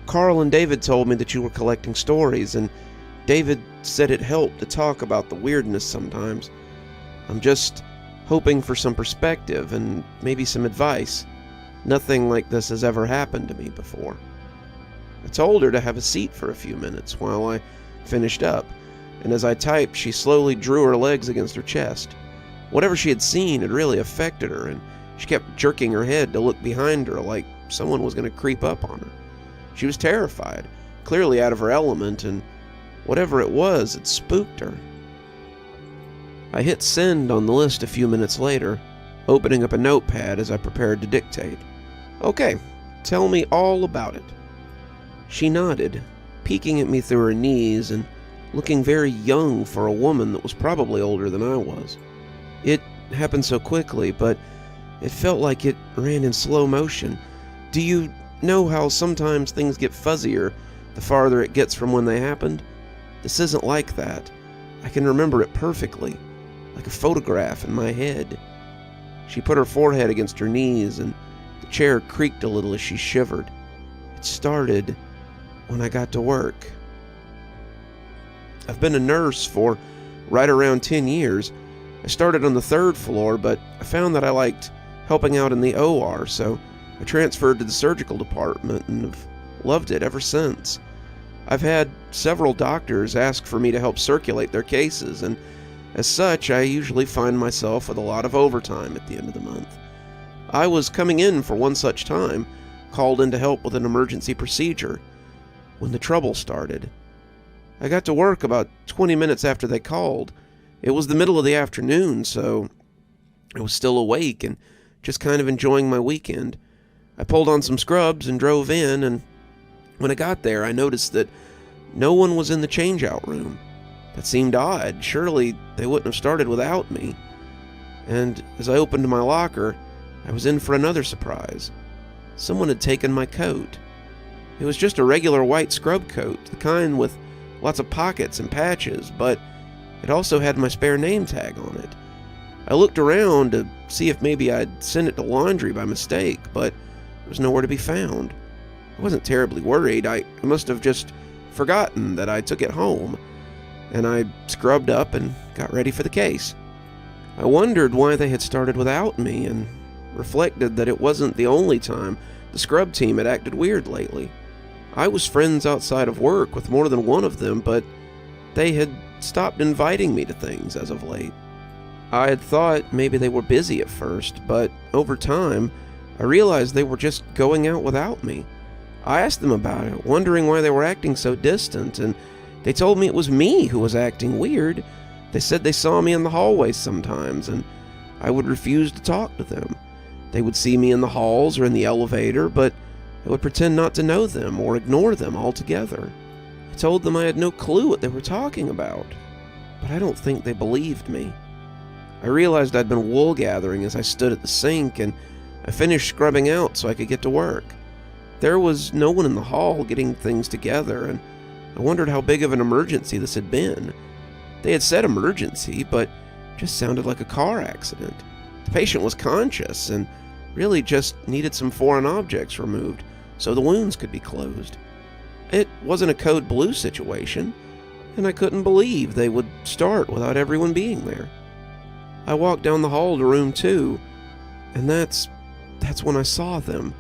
Carl and David told me that you were collecting stories, and David said it helped to talk about the weirdness sometimes. I'm just hoping for some perspective and maybe some advice. Nothing like this has ever happened to me before. I told her to have a seat for a few minutes while I finished up, and as I typed, she slowly drew her legs against her chest. Whatever she had seen had really affected her, and she kept jerking her head to look behind her like someone was going to creep up on her. She was terrified, clearly out of her element, and whatever it was, it spooked her. I hit send on the list a few minutes later, opening up a notepad as I prepared to dictate. "Okay, tell me all about it." She nodded, peeking at me through her knees and looking very young for a woman that was probably older than I was. It happened so quickly, but it felt like it ran in slow motion. Do you know how sometimes things get fuzzier the farther it gets from when they happened? This isn't like that. I can remember it perfectly, like a photograph in my head. She put her forehead against her knees, and the chair creaked a little as she shivered. It started when I got to work. I've been a nurse for right around 10 years. I started on the 3rd floor, but I found that I liked helping out in the OR, so I transferred to the surgical department and have loved it ever since. I've had several doctors ask for me to help circulate their cases, and as such, I usually find myself with a lot of overtime at the end of the month. I was coming in for one such time, called in to help with an emergency procedure, when the trouble started. I got to work about 20 minutes after they called. It was the middle of the afternoon, so I was still awake and just kind of enjoying my weekend. I pulled on some scrubs and drove in, and when I got there, I noticed that no one was in the change-out room. That seemed odd. Surely they wouldn't have started without me. And as I opened my locker, I was in for another surprise. Someone had taken my coat. It was just a regular white scrub coat, the kind with lots of pockets and patches, but it also had my spare name tag on it. I looked around to see if maybe I'd sent it to laundry by mistake, but it was nowhere to be found. I wasn't terribly worried. I must have just forgotten that I took it home, and I scrubbed up and got ready for the case. I wondered why they had started without me, and reflected that it wasn't the only time the scrub team had acted weird lately. I was friends outside of work with more than one of them, but they had stopped inviting me to things as of late. I had thought maybe they were busy at first, but over time, I realized they were just going out without me. I asked them about it, wondering why they were acting so distant, and they told me it was me who was acting weird. They said they saw me in the hallways sometimes, and I would refuse to talk to them. They would see me in the halls or in the elevator, but I would pretend not to know them or ignore them altogether. I told them I had no clue what they were talking about, but I don't think they believed me. I realized I'd been wool gathering as I stood at the sink, and I finished scrubbing out so I could get to work. There was no one in the hall getting things together, and I wondered how big of an emergency this had been. They had said emergency, but it just sounded like a car accident. The patient was conscious and really just needed some foreign objects removed so the wounds could be closed. It wasn't a code blue situation, and I couldn't believe they would start without everyone being there. I walked down the hall to room 2, and that's when I saw them.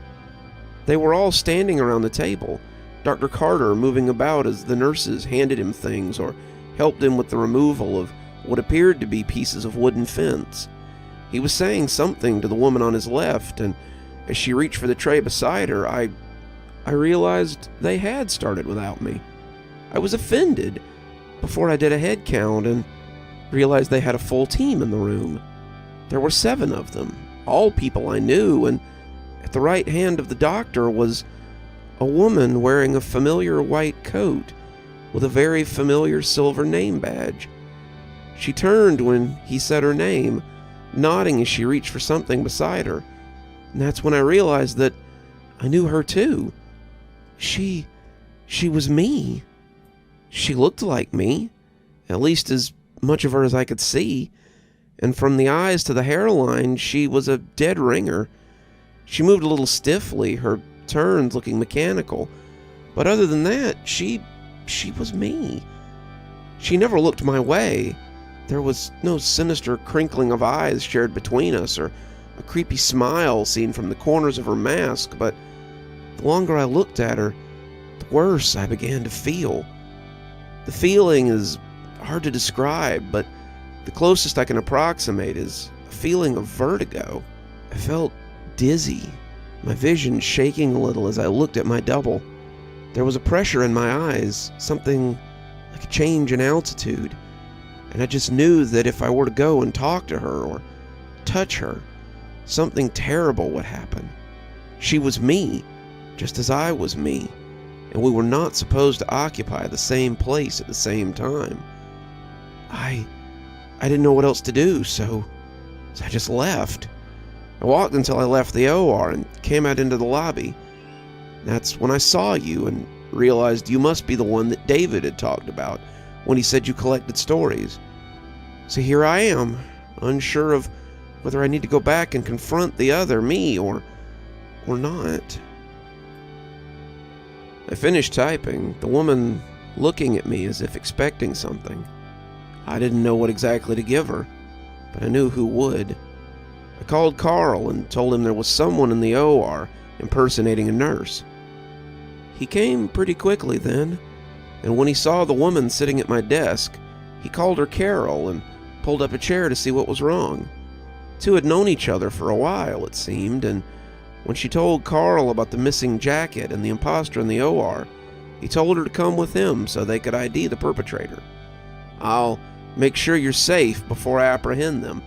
They were all standing around the table, Dr. Carter moving about as the nurses handed him things or helped him with the removal of what appeared to be pieces of wooden fence. He was saying something to the woman on his left, and as she reached for the tray beside her, I realized they had started without me. I was offended before I did a head count and realized they had a full team in the room. There were 7 of them, all people I knew, and at the right hand of the doctor was a woman wearing a familiar white coat with a very familiar silver name badge. She turned when he said her name, nodding as she reached for something beside her, and that's when I realized that I knew her too. She was me. She looked like me, at least as much of her as I could see, and from the eyes to the hairline, she was a dead ringer. She moved a little stiffly, her turns looking mechanical, but other than that, she was me. She never looked my way. There was no sinister crinkling of eyes shared between us, or a creepy smile seen from the corners of her mask, but the longer I looked at her, the worse I began to feel. The feeling is hard to describe, but the closest I can approximate is a feeling of vertigo. I felt dizzy, my vision shaking a little as I looked at my double. There was a pressure in my eyes, something like a change in altitude, and I just knew that if I were to go and talk to her or touch her, something terrible would happen. She was me, just as I was me, and we were not supposed to occupy the same place at the same time. I didn't know what else to do, so I just left. I walked until I left the OR and came out into the lobby. That's when I saw you and realized you must be the one that David had talked about when he said you collected stories. So here I am, unsure of whether I need to go back and confront the other me or not. I finished typing, the woman looking at me as if expecting something. I didn't know what exactly to give her, but I knew who would. I called Carl and told him there was someone in the OR impersonating a nurse. He came pretty quickly then, and when he saw the woman sitting at my desk, he called her Carol and pulled up a chair to see what was wrong. The two had known each other for a while, it seemed, and when she told Carl about the missing jacket and the imposter in the OR, he told her to come with him so they could ID the perpetrator. "I'll make sure you're safe before I apprehend them,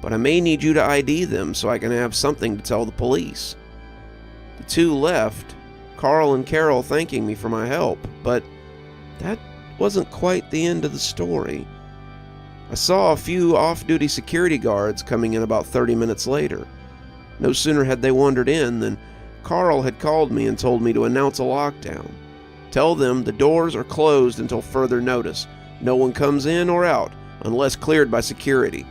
but I may need you to ID them so I can have something to tell the police." The two left, Carl and Carol thanking me for my help, but that wasn't quite the end of the story. I saw a few off-duty security guards coming in about 30 minutes later. No sooner had they wandered in than Carl had called me and told me to announce a lockdown. "Tell them the doors are closed until further notice. No one comes in or out unless cleared by security."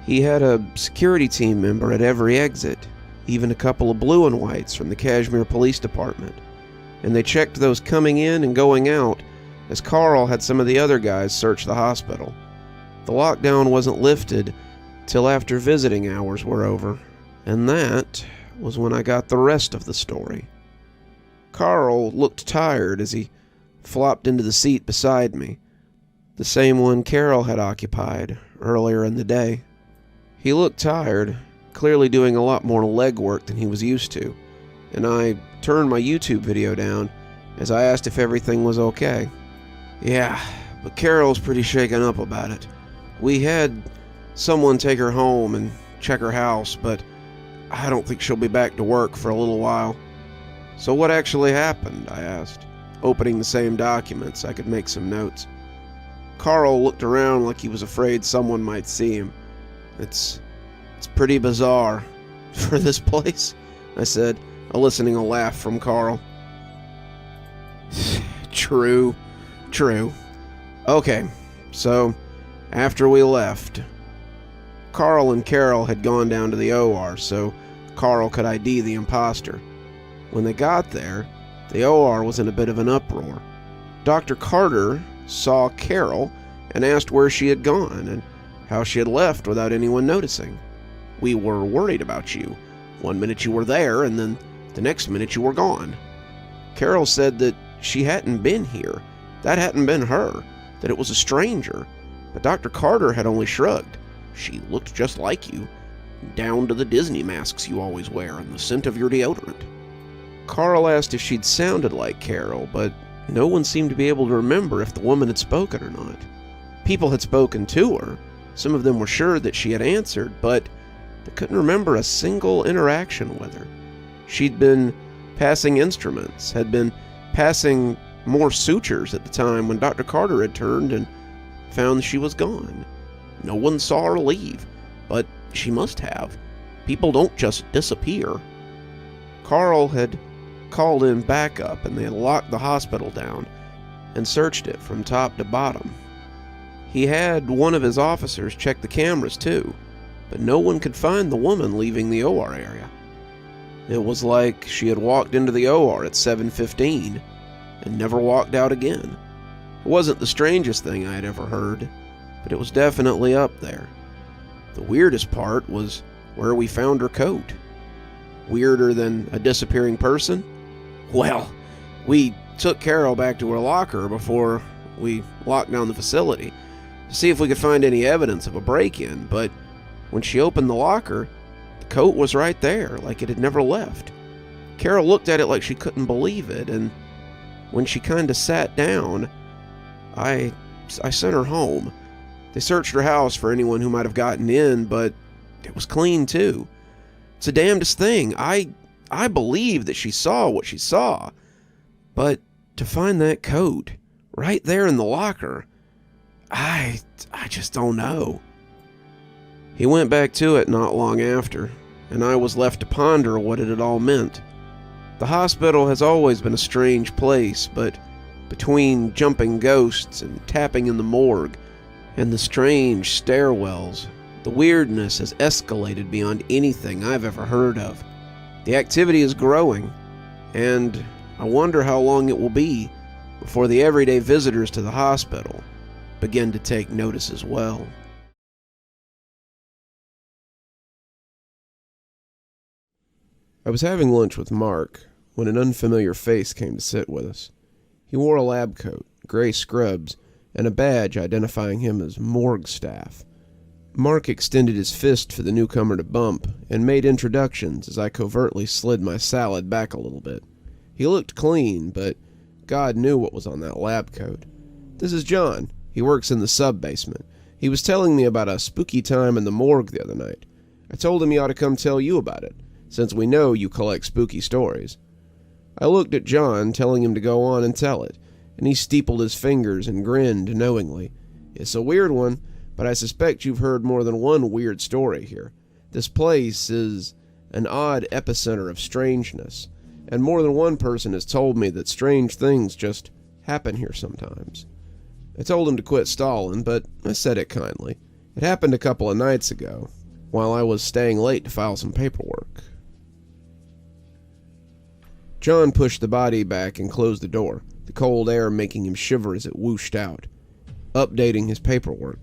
He had a security team member at every exit, even a couple of blue and whites from the Cashmere Police Department, and they checked those coming in and going out as Carl had some of the other guys search the hospital. The lockdown wasn't lifted till after visiting hours were over, and that was when I got the rest of the story. Carl looked tired as he flopped into the seat beside me, the same one Carol had occupied earlier in the day. He looked tired, clearly doing a lot more leg work than he was used to, and I turned my YouTube video down as I asked if everything was okay. "Yeah, but Carol's pretty shaken up about it. We had someone take her home and check her house, but I don't think she'll be back to work for a little while." "So what actually happened?" I asked, opening the same documents. I could make some notes. Carl looked around like he was afraid someone might see him. It's pretty bizarre for this place," I said, eliciting a laugh from Carl. True. Okay, so after we left, Carl and Carol had gone down to the OR so Carl could ID the imposter. When they got there, the OR was in a bit of an uproar. Dr. Carter saw Carol and asked where she had gone and how she had left without anyone noticing. "We were worried about you. One minute you were there, and then the next minute you were gone." Carol said that she hadn't been here, that hadn't been her, that it was a stranger, but Dr. Carter had only shrugged. "She looked just like you, down to the Disney masks you always wear and the scent of your deodorant." Carl asked if she'd sounded like Carol, but no one seemed to be able to remember if the woman had spoken or not. People had spoken to her. Some of them were sure that she had answered, but they couldn't remember a single interaction with her. She'd been passing instruments, had been passing more sutures at the time when Dr. Carter had turned and found she was gone. No one saw her leave, but she must have. People don't just disappear. Carl had called in backup, and they had locked the hospital down and searched it from top to bottom. He had one of his officers check the cameras too, but no one could find the woman leaving the OR area. It was like she had walked into the OR at 7:15 and never walked out again. It wasn't the strangest thing I had ever heard, but it was definitely up there. The weirdest part was where we found her coat. Weirder than a disappearing person? Well, we took Carol back to her locker before we locked down the facility to see if we could find any evidence of a break-in, but when she opened the locker, the coat was right there, like it had never left. Carol looked at it like she couldn't believe it, and when she kinda sat down, I sent her home. They searched her house for anyone who might have gotten in, but it was clean too. It's the damnedest thing. I believe that she saw what she saw, but to find that coat right there in the locker, I just don't know. He went back to it not long after, and I was left to ponder what it had all meant. The hospital has always been a strange place, but between jumping ghosts and tapping in the morgue and the strange stairwells, the weirdness has escalated beyond anything I've ever heard of. The activity is growing, and I wonder how long it will be before the everyday visitors to the hospital begin to take notice as well. I was having lunch with Mark when an unfamiliar face came to sit with us. He wore a lab coat, gray scrubs, and a badge identifying him as morgue staff. Mark extended his fist for the newcomer to bump and made introductions as I covertly slid my salad back a little bit. He looked clean, but God knew what was on that lab coat. "This is John. He works in the sub-basement. He was telling me about a spooky time in the morgue the other night. I told him he ought to come tell you about it, since we know you collect spooky stories." I looked at John, telling him to go on and tell it, and he steepled his fingers and grinned knowingly. "It's a weird one, but I suspect you've heard more than one weird story here. This place is an odd epicenter of strangeness, and more than one person has told me that strange things just happen here sometimes." I told him to quit stalling, but I said it kindly. It happened a couple of nights ago, while I was staying late to file some paperwork. John pushed the body back and closed the door, the cold air making him shiver as it whooshed out. Updating his paperwork.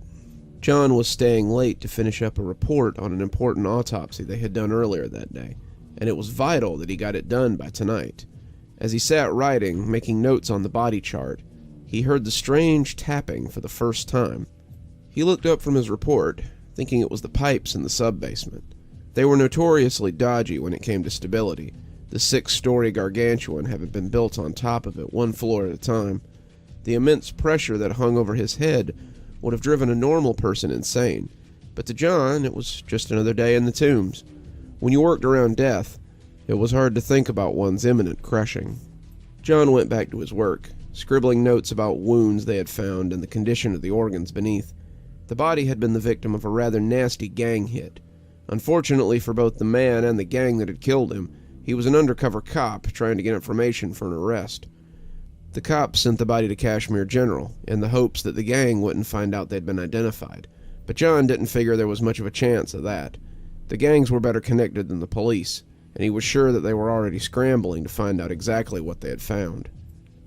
John was staying late to finish up a report on an important autopsy they had done earlier that day, and it was vital that he got it done by tonight. As he sat writing, making notes on the body chart, he heard the strange tapping for the first time. He looked up from his report, thinking it was the pipes in the sub-basement. They were notoriously dodgy when it came to stability, the 6-story gargantuan having been built on top of it, one floor at a time. The immense pressure that hung over his head would have driven a normal person insane, but to John it was just another day in the tombs. When you worked around death, it was hard to think about one's imminent crushing. John went back to his work, scribbling notes about wounds they had found and the condition of the organs beneath. The body had been the victim of a rather nasty gang hit. Unfortunately for both the man and the gang that had killed him, he was an undercover cop trying to get information for an arrest. The cops sent the body to Cashmere General in the hopes that the gang wouldn't find out they'd been identified, but John didn't figure there was much of a chance of that. The gangs were better connected than the police, and he was sure that they were already scrambling to find out exactly what they had found.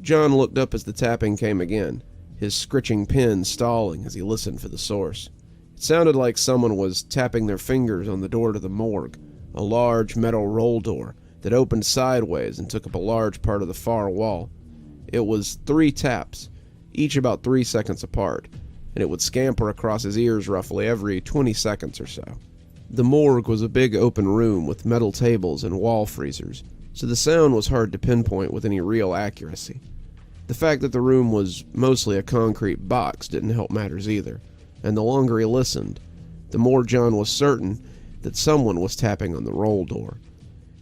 John looked up as the tapping came again, his scritching pen stalling as he listened for the source. It sounded like someone was tapping their fingers on the door to the morgue, a large metal roll door that opened sideways and took up a large part of the far wall. It was 3 taps, each about 3 seconds apart, and it would scamper across his ears roughly every 20 seconds or so. The morgue was a big open room with metal tables and wall freezers, so the sound was hard to pinpoint with any real accuracy. The fact that the room was mostly a concrete box didn't help matters either, and the longer he listened, the more John was certain that someone was tapping on the roll door.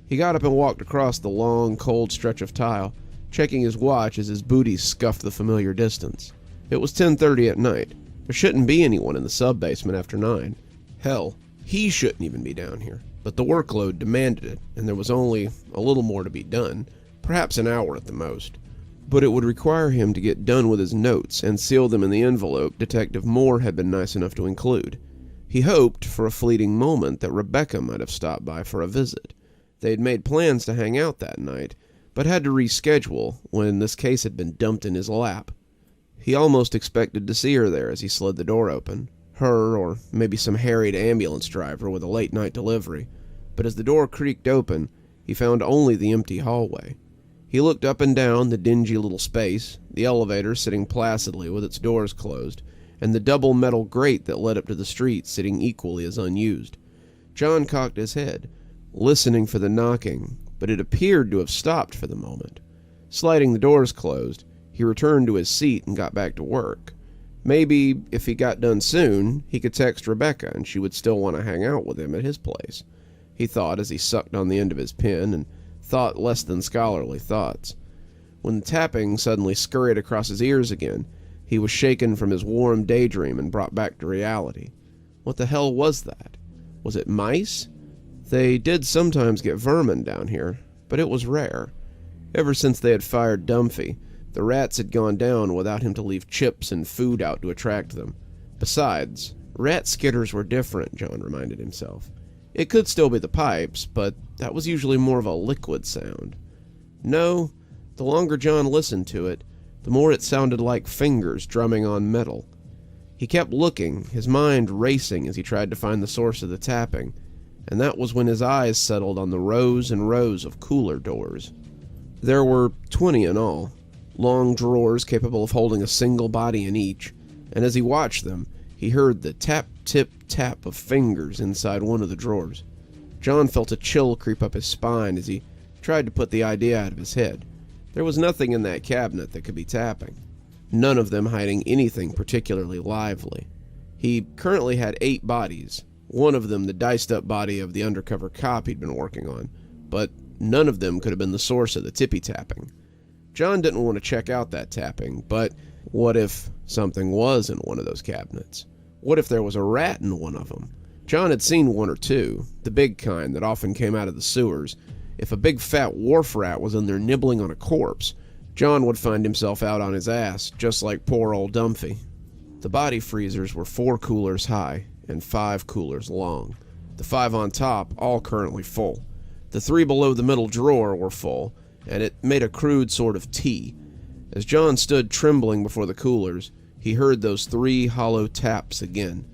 He got up and walked across the long, cold stretch of tile, checking his watch as his booties scuffed the familiar distance. It was 10:30 at night. There shouldn't be anyone in the sub-basement after 9. Hell, he shouldn't even be down here. But the workload demanded it, and there was only a little more to be done, perhaps an hour at the most. But it would require him to get done with his notes and seal them in the envelope Detective Moore had been nice enough to include. He hoped for a fleeting moment that Rebecca might have stopped by for a visit. They had made plans to hang out that night, but had to reschedule when this case had been dumped in his lap. He almost expected to see her there as he slid the door open, her or maybe some harried ambulance driver with a late-night delivery, but as the door creaked open, he found only the empty hallway. He looked up and down the dingy little space, the elevator sitting placidly with its doors closed, and the double metal grate that led up to the street sitting equally as unused. John cocked his head, listening for the knocking, but it appeared to have stopped for the moment. Sliding the doors closed, he returned to his seat and got back to work. Maybe, if he got done soon, he could text Rebecca and she would still want to hang out with him at his place, he thought as he sucked on the end of his pen and thought less than scholarly thoughts. When the tapping suddenly scurried across his ears again, he was shaken from his warm daydream and brought back to reality. What the hell was that? Was it mice? They did sometimes get vermin down here, but it was rare. Ever since they had fired Dumphy, the rats had gone down without him to leave chips and food out to attract them. Besides, rat skitters were different, John reminded himself. It could still be the pipes, but that was usually more of a liquid sound. No, the longer John listened to it, the more it sounded like fingers drumming on metal. He kept looking, his mind racing as he tried to find the source of the tapping, and that was when his eyes settled on the rows and rows of cooler doors. There were 20 in all, long drawers capable of holding a single body in each, and as he watched them, he heard the tap-tip-tap of fingers inside one of the drawers. John felt a chill creep up his spine as he tried to put the idea out of his head. There was nothing in that cabinet that could be tapping, none of them hiding anything particularly lively. He currently had 8 bodies, one of them the diced-up body of the undercover cop he'd been working on, but none of them could have been the source of the tippy-tapping. John didn't want to check out that tapping, but what if something was in one of those cabinets? What if there was a rat in one of them? John had seen one or two, the big kind that often came out of the sewers. If a big fat wharf rat was in there nibbling on a corpse, John would find himself out on his ass, just like poor old Dumphy. The body freezers were 4 coolers high and 5 coolers long. The 5 on top, all currently full. The 3 below the middle drawer were full, and it made a crude sort of T. As John stood trembling before the coolers, he heard those 3 hollow taps again.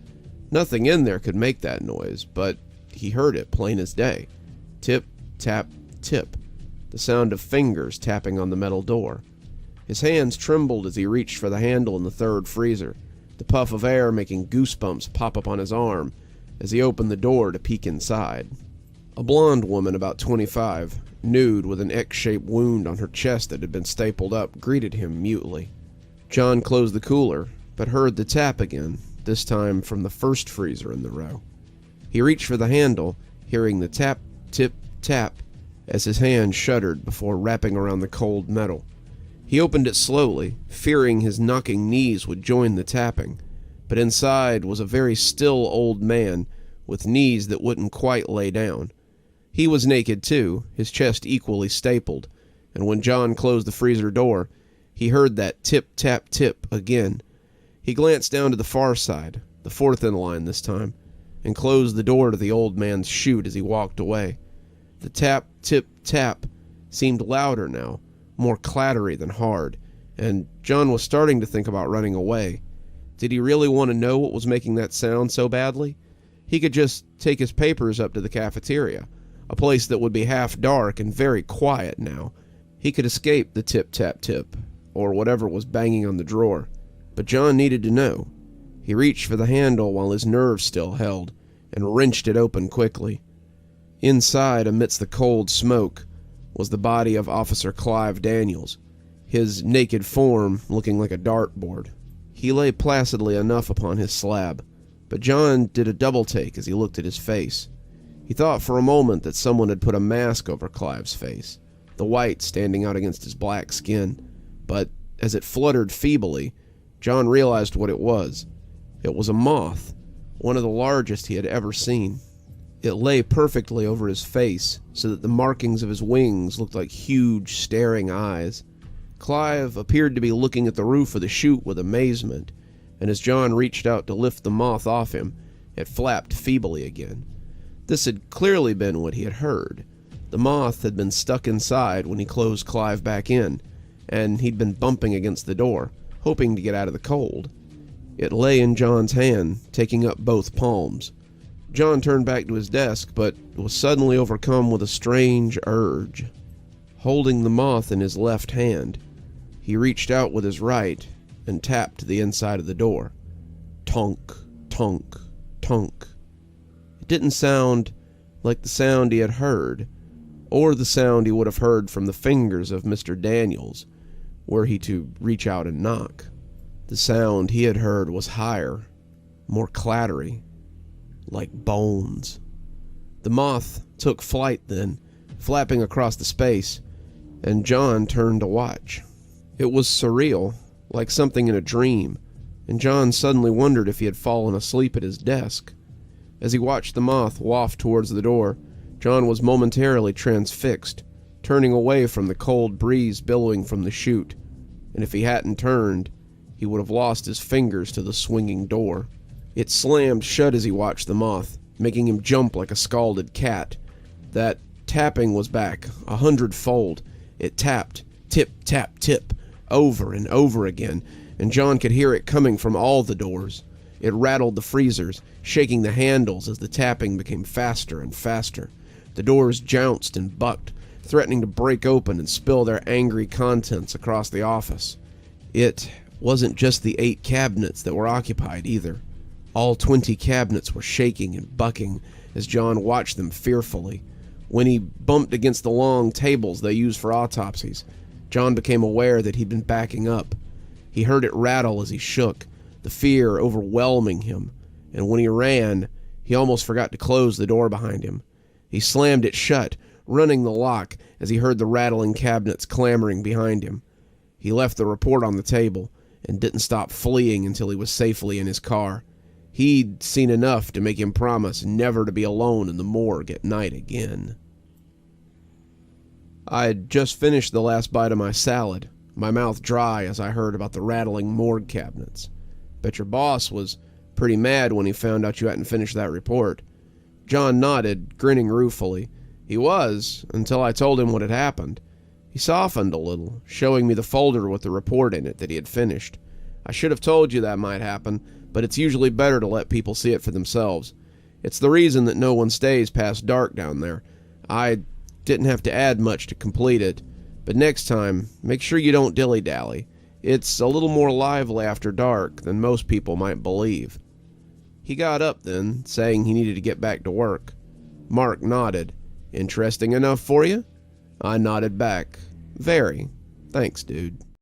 Nothing in there could make that noise, but he heard it plain as day. Tip, tap, tip. The sound of fingers tapping on the metal door. His hands trembled as he reached for the handle in the 3rd freezer, the puff of air making goosebumps pop up on his arm as he opened the door to peek inside. A blonde woman about 25, nude with an X-shaped wound on her chest that had been stapled up, greeted him mutely. John closed the cooler, but heard the tap again, this time from the 1st freezer in the row. He reached for the handle, hearing the tap, tip, tap, as his hand shuddered before wrapping around the cold metal. He opened it slowly, fearing his knocking knees would join the tapping, but inside was a very still old man with knees that wouldn't quite lay down. He was naked too, his chest equally stapled, and when John closed the freezer door, he heard that tip-tap-tip again. He glanced down to the far side, the 4th in line this time, and closed the door to the old man's chute as he walked away. The tap, tip, tap seemed louder now, more clattery than hard, and John was starting to think about running away. Did he really want to know what was making that sound so badly? He could just take his papers up to the cafeteria, a place that would be half dark and very quiet now. He could escape the tip-tap-tip, or whatever was banging on the drawer. But John needed to know. He reached for the handle while his nerves still held, and wrenched it open quickly. Inside, amidst the cold smoke, was the body of Officer Clive Daniels, his naked form looking like a dartboard. He lay placidly enough upon his slab, but John did a double-take as he looked at his face. He thought for a moment that someone had put a mask over Clive's face, the white standing out against his black skin, but as it fluttered feebly, John realized what it was. It was a moth, one of the largest he had ever seen. It lay perfectly over his face, so that the markings of his wings looked like huge, staring eyes. Clive appeared to be looking at the roof of the chute with amazement, and as John reached out to lift the moth off him, it flapped feebly again. This had clearly been what he had heard. The moth had been stuck inside when he closed Clive back in, and he'd been bumping against the door, hoping to get out of the cold. It lay in John's hand, taking up both palms. John turned back to his desk, but was suddenly overcome with a strange urge. holding the moth in his left hand. He reached out with his right and tapped the inside of the door. Tonk, tonk, tonk. It didn't sound like the sound he had heard, or the sound he would have heard from the fingers of Mr. Daniels, were he to reach out and knock. The sound he had heard was higher, more clattery, like bones. The moth took flight then, flapping across the space, and John turned to watch. It was surreal, like something in a dream, and John suddenly wondered if he had fallen asleep at his desk. As he watched the moth waft towards the door, John was momentarily transfixed, turning away from the cold breeze billowing from the chute, and if he hadn't turned, he would have lost his fingers to the swinging door. It slammed shut as he watched the moth, making him jump like a scalded cat. That tapping was back, 100-fold. It tapped, tip, tap, tip, over and over again, and John could hear it coming from all the doors. It rattled the freezers, shaking the handles as the tapping became faster and faster. The doors jounced and bucked, threatening to break open and spill their angry contents across the office. It wasn't just the 8 cabinets that were occupied either. All 20 cabinets were shaking and bucking as John watched them fearfully. When he bumped against the long tables they used for autopsies, John became aware that he'd been backing up. He heard it rattle as he shook, the fear overwhelming him, and when he ran, he almost forgot to close the door behind him. He slammed it shut, running the lock as he heard the rattling cabinets clamoring behind him. He left the report on the table and didn't stop fleeing until he was safely in his car. He'd seen enough to make him promise never to be alone in the morgue at night again. I'd just finished the last bite of my salad, my mouth dry as I heard about the rattling morgue cabinets. Bet your boss was pretty mad when he found out you hadn't finished that report. John nodded, grinning ruefully. He was, until I told him what had happened. He softened a little, showing me the folder with the report in it that he had finished. I should have told you that might happen, but it's usually better to let people see it for themselves. It's the reason that no one stays past dark down there. I didn't have to add much to complete it, but next time, make sure you don't dilly-dally. It's a little more lively after dark than most people might believe. He got up then, saying he needed to get back to work. Mark nodded. Interesting enough for you? I nodded back. Very. Thanks, dude.